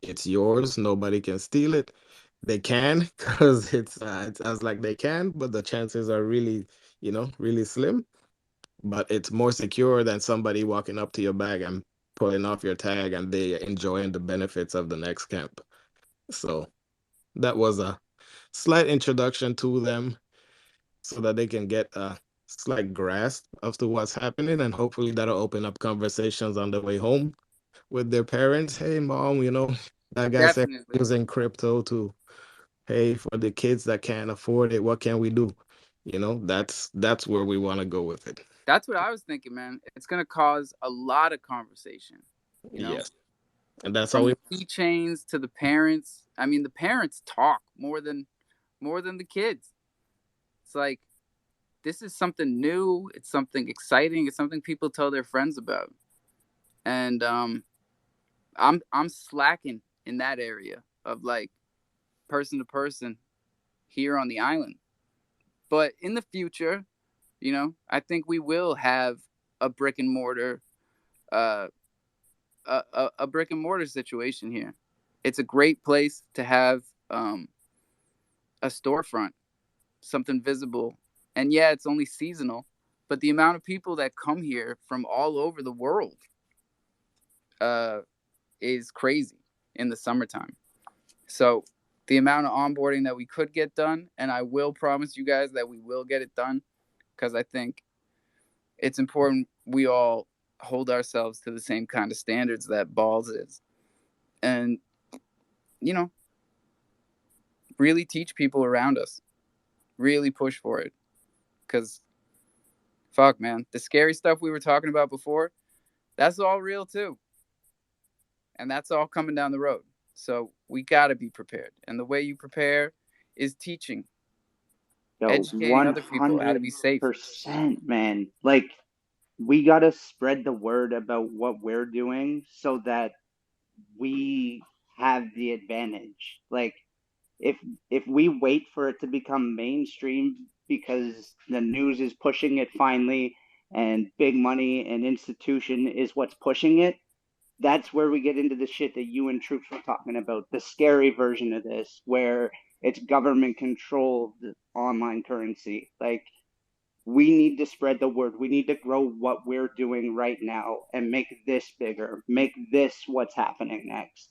It's yours, nobody can steal it. They can because it sounds like they can, but the chances are really, really slim. But it's more secure than somebody walking up to your bag and pulling off your tag and they enjoying the benefits of the next camp. So that was a slight introduction to them so that they can get a slight grasp of to what's happening, and hopefully that'll open up conversations on the way home with their parents. Hey mom, that guy said Definitely. using crypto to pay for the kids that can't afford it. What can we do? That's where we want to go with it. That's what I was thinking, man. It's gonna cause a lot of conversation. You know, Yes. And that's how from we the keychains to the parents. I mean, the parents talk more than the kids. It's like this is something new. It's something exciting. It's something people tell their friends about. And I'm slacking in that area of like person to person here on the island. But in the future, I think we will have a brick and mortar, uh, a brick and mortar situation here. It's a great place to have a storefront, something visible, and yeah, it's only seasonal, but the amount of people that come here from all over the world uh, is crazy in the summertime. So the amount of onboarding that we could get done, and I will promise you guys that we will get it done because I think it's important we all hold ourselves to the same kind of standards that Balls is. And, you know, really teach people around us, really push for it. Because, fuck, man, the scary stuff we were talking about before, that's all real too. And that's all coming down the road. So we got to be prepared. And the way you prepare is teaching, Yo, educating other people how to be safe. 100%, man. Like, we gotta spread the word about what we're doing so that we have the advantage. Like, if if we wait for it to become mainstream because the news is pushing it finally and big money and institution is what's pushing it, that's where we get into the shit that you and Troops were talking about, the scary version of this, where it's government controlled online currency. Like, we need to spread the word. We need to grow what we're doing right now and make this bigger, make this what's happening next.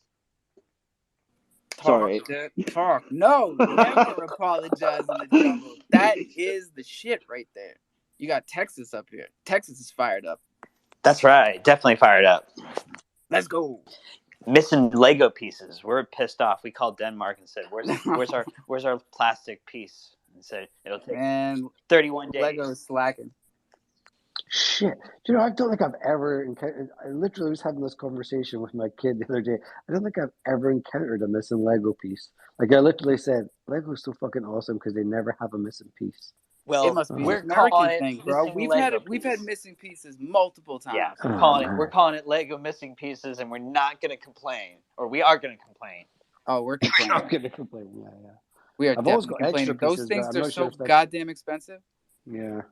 Talk, Sorry. talk. No, never apologize in the jungle. That is the shit right there. You got Texas up here. Texas is fired up. That's right. Definitely fired up. Let's go. Missing Lego pieces. We're pissed off. We called Denmark and said, "Where's our plastic piece?" So it'll take Man, 31 days. Lego is slacking. Shit. Do you know, I don't think I've ever encountered. I literally was having this conversation with my kid the other day. I don't think I've ever encountered a missing Lego piece. Like, I literally said, Lego's so fucking awesome because they never have a missing piece. It Well, must be an we're American calling it thing, bro. missing Lego We've had piece. missing pieces multiple Yeah, times. Oh, we're man. calling it Lego missing pieces, and we're not going to complain, or we are going to complain. Oh, we're I'm complaining. going to complain. Yeah, yeah. We are I've always definitely got extra complaining. Those pieces, but things I'm are not sure so if that's. goddamn expensive. Yeah.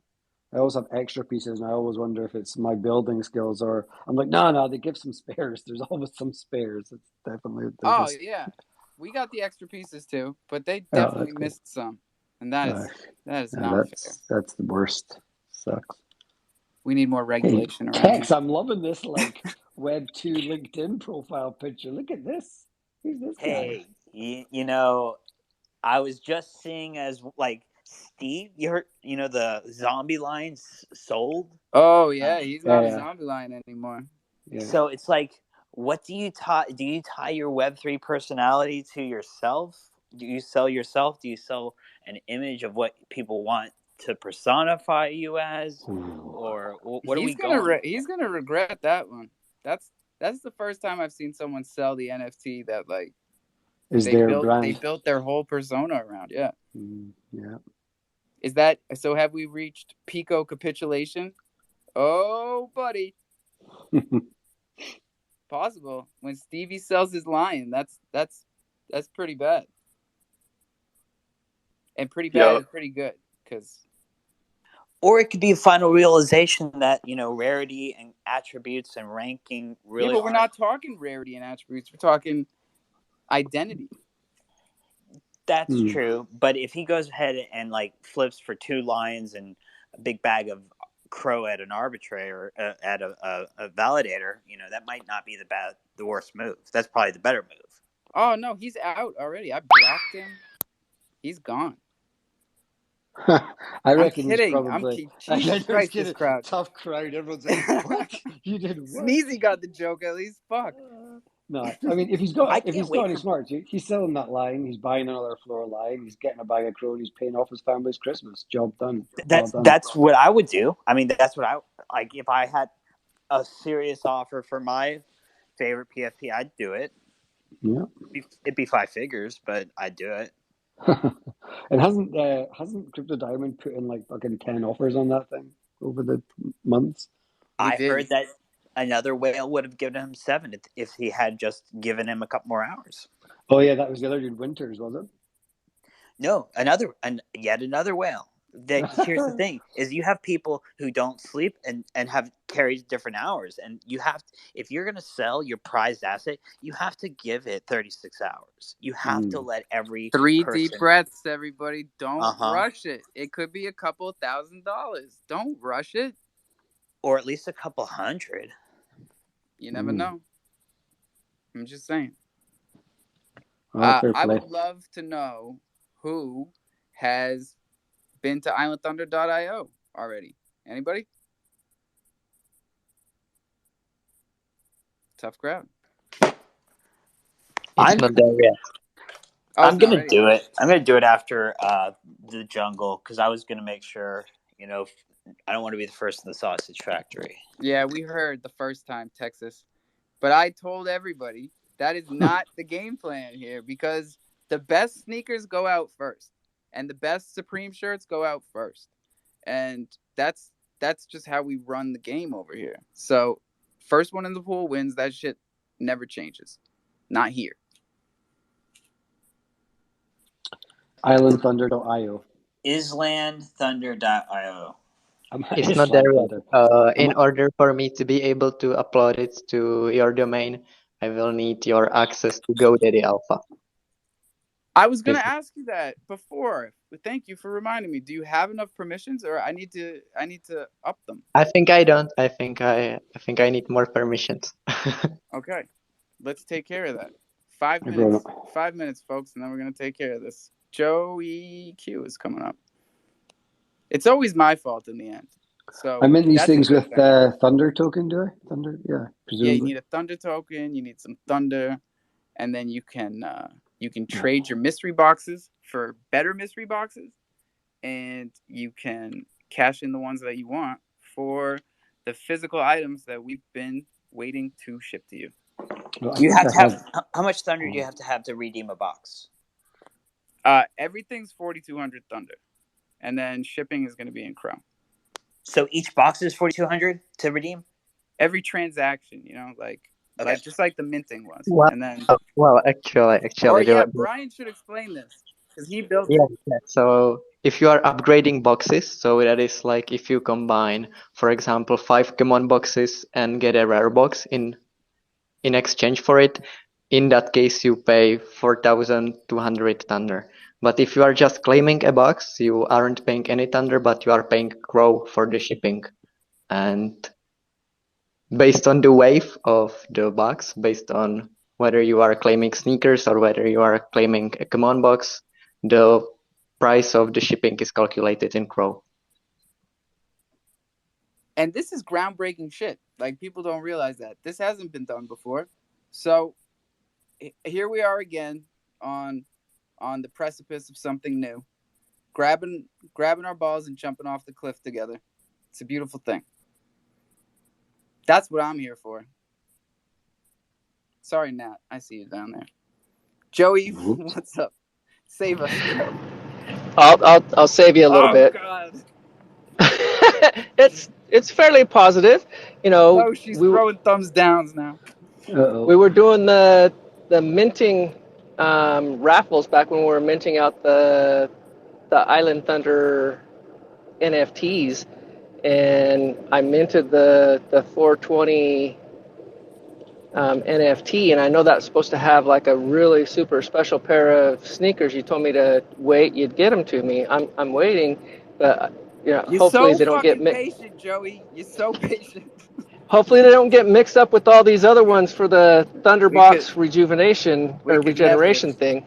I always have extra pieces, and I always wonder if it's my building skills or I'm like, no, they give some spares. There's always some spares. It's definitely they're Oh just. yeah, we got the extra pieces too, but they Oh, definitely that's cool. missed some, and that is Yeah, not fair. that's the worst. Sucks. We need more Hey, regulation around Tex, here. I'm loving this like Web 2 LinkedIn profile picture. Look at this. Who's this guy? Hey, you know, I was just seeing as like Steve. You heard, the zombie lines sold. Oh yeah, he's not a Yeah, zombie lion anymore. yeah. So it's like, what do you tie? Do you tie your Web3 personality to yourself? Do you sell yourself? Do you sell an image of what people want to personify you as, Ooh. or what are we He's gonna regret that one. That's that's the first time I've seen someone sell the NFT that like Is their they brand. built their whole persona around. Yeah. Yeah. Is that so? Have we reached Pico capitulation? Oh, buddy, possible. When Stevie sells his lion, that's pretty bad. And pretty bad Yep. is pretty good because Or it could be a final realization that rarity and attributes and ranking yeah, really but we're aren't. not talking rarity and attributes. We're talking identity. That's true, but if he goes ahead and like flips for 2 lions and a big bag of crow at an arbitrator at a validator, that might not be the worst move. That's probably the better move. Oh no, he's out already. I blocked him. He's gone. I I'm reckon he's kidding. probably. Jesus Christ, this crowd. Tough crowd. Everyone's like, "What? You did what?" Sneezy got the joke at least. Fuck. No, I mean if he's I got can't wait any for. smarts, he's selling that line. He's buying another floor line. He's getting a bag of crow. And he's paying off his family's Christmas. Job done. Well done. That's what I would do. I mean, that's what I like if I had a serious offer for my favorite PFP. I'd do it. Yeah. It'd be 5 figures, but I'd do it. And hasn't Crypto Diamond put in like fucking 10 offers on that thing over the months? He I did. heard that another whale would have given him 7 if he had just given him a couple more hours. Oh yeah, that was the other dude, Winters, was it? No, yet another whale. Here's the thing: is you have people who don't sleep and have carried different hours, and you have if you're going to sell your prized asset, you have to give it 36 hours. You have to let every 3 person. deep breaths, everybody. Don't rush it. It could be a couple $1,000. Don't rush it. Or at least a couple hundred. You never know. I'm just saying. Oh, I would love to know who has been to islandthunder.io already. Anybody? Tough crowd. I'm not there yet. Oh, I'm gonna do it. I'm gonna do it after the jungle because I was gonna make sure. I don't want to be the first in the sausage factory. Yeah, we heard the first time, Texas. But I told everybody that is not the game plan here because the best sneakers go out first. And the best Supreme shirts go out first. And that's just how we run the game over here. So first one in the pool wins. That shit never changes. Not here. Islandthunder.io. Islandthunder.io. It's not there yet. In order for me to be able to upload it to your domain, I will need your access to GoDaddy Alpha. I was going to ask you that before, but thank you for reminding me. Do you have enough permissions, or I need to up them? I think I don't. I think I need more permissions. Okay, let's take care of that. 5 minutes. 5 minutes, folks, and then we're going to take care of this. Joey Q is coming up. It's always my fault in the end. So I'm in these things with Thunder token, do I? Thunder, yeah. Presumably. Yeah, you need a Thunder token. You need some Thunder, and then you can trade your mystery boxes for better mystery boxes, and you can cash in the ones that you want for the physical items that we've been waiting to ship to you. Well, I You think have I to have have. how much thunder do you Oh. have to redeem a box? Everything's 4,200 thunder, and then shipping is going to be in Chrome. So each box is 4,200 to redeem. Every transaction, Okay. just like the minting was, Well, and then. well, Or actually, yeah, Brian should explain this because he built yeah, it. yeah. So if you are upgrading boxes, so that is like if you combine, for example, 5 common boxes and get a rare box in exchange for it, in that case you pay 4,200 thunder. But if you are just claiming a box, you aren't paying any thunder, but you are paying Crow for the shipping. And based on the wave of the box, based on whether you are claiming sneakers or whether you are claiming a common box, the price of the shipping is calculated in Crow. And this is groundbreaking shit. Like, people don't realize that this hasn't been done before. So here we are again on the precipice of something new, grabbing our balls and jumping off the cliff together. It's a beautiful thing. That's what I'm here for. Sorry, Nat. I see you down there. Joey, what's up? Save us, bro. I'll save you a little Oh bit. God. It's fairly positive. You know, No, she's throwing thumbs downs now. we were doing the minting raffles back when we were minting out the Island Thunder NFTs, and I minted the 420 NFT, and I know that's supposed to have like a really super special pair of sneakers. You told me to wait; you'd get them to me. I'm waiting, but You're hopefully so they don't get fucking patient, Joey. You're so patient. hopefully they don't get mixed up with all these other ones for the We could Thunderbox rejuvenation we or could never regeneration thing.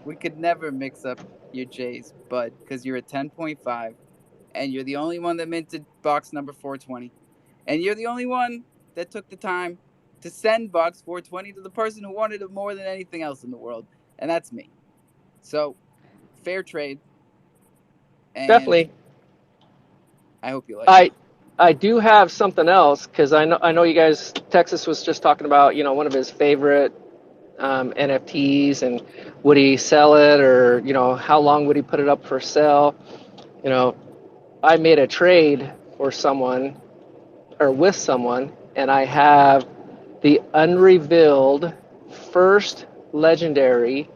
mix up your J's, bud, because you're a 10.5 and you're the only one that minted box number 420. And you're the only one that took the time to send box 420 to the person who wanted it more than anything else in the world. And that's me. So, fair trade. And Definitely. I hope you like it. I do have something else because I know you guys. Texas was just talking about one of his favorite NFTs and would he sell it or how long would he put it up for sale? I made a trade for someone or with someone, and I have the unrevealed first legendary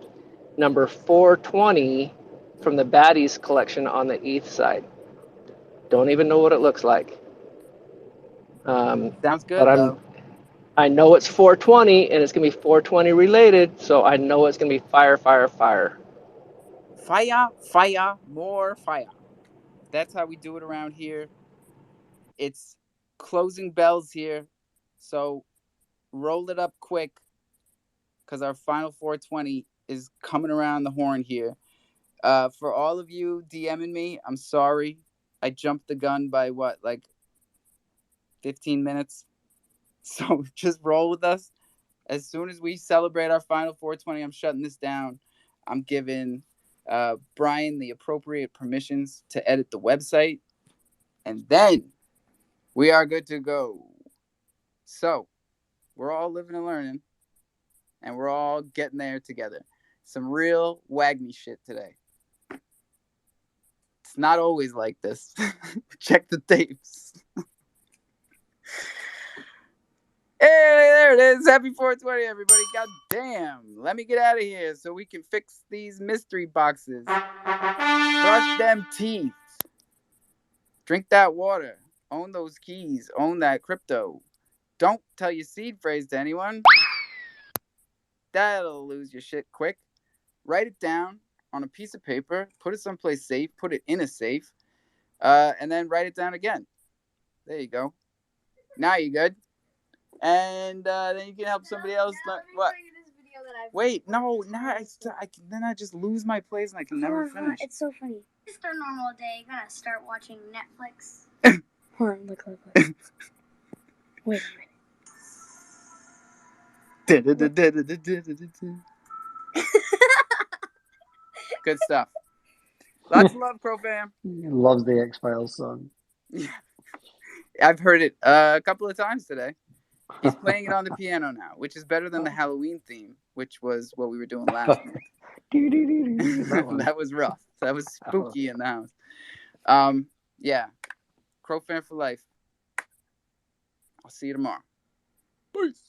number 420 from the Baddies collection on the ETH side. Don't even know what it looks like. Sounds But good, though. I know it's 420 and it's gonna be 420 related, so I know it's gonna be fire, fire, fire. Fire, fire, more fire. That's how we do it around here. It's closing bells here. So roll it up quick because our final 420 is coming around the horn here. For all of you DMing me, I'm sorry. I jumped the gun by like 15 minutes. So just roll with us. As soon as we celebrate our final 420, I'm shutting this down. I'm giving Brian the appropriate permissions to edit the website. And then we are good to go. So we're all living and learning. And we're all getting there together. Some real Wagme shit today. It's not always like this. Check the tapes. Hey, there it is. Happy 420, everybody. God damn. Let me get out of here so we can fix these mystery boxes. Brush them teeth. Drink that water. Own those keys. Own that crypto. Don't tell your seed phrase to anyone. That'll lose your shit quick. Write it down on a piece of paper. Put it someplace safe. Put it in a safe. And then write it down again. There you go. Now you're good. And then you can help somebody else. What? Wait, no, then I just lose my place and I can never finish. It's so funny. Just a normal day. You're gonna start watching Netflix. Hold on, look. Wait a minute. Good stuff. Lots of love, crofam. He loves the X-Files song. I've heard it a couple of times today. He's playing it on the piano now, which is better than the Halloween theme, which was what we were doing last month. That was rough. That was spooky in the house. Yeah. Crofam for life. I'll see you tomorrow. Peace.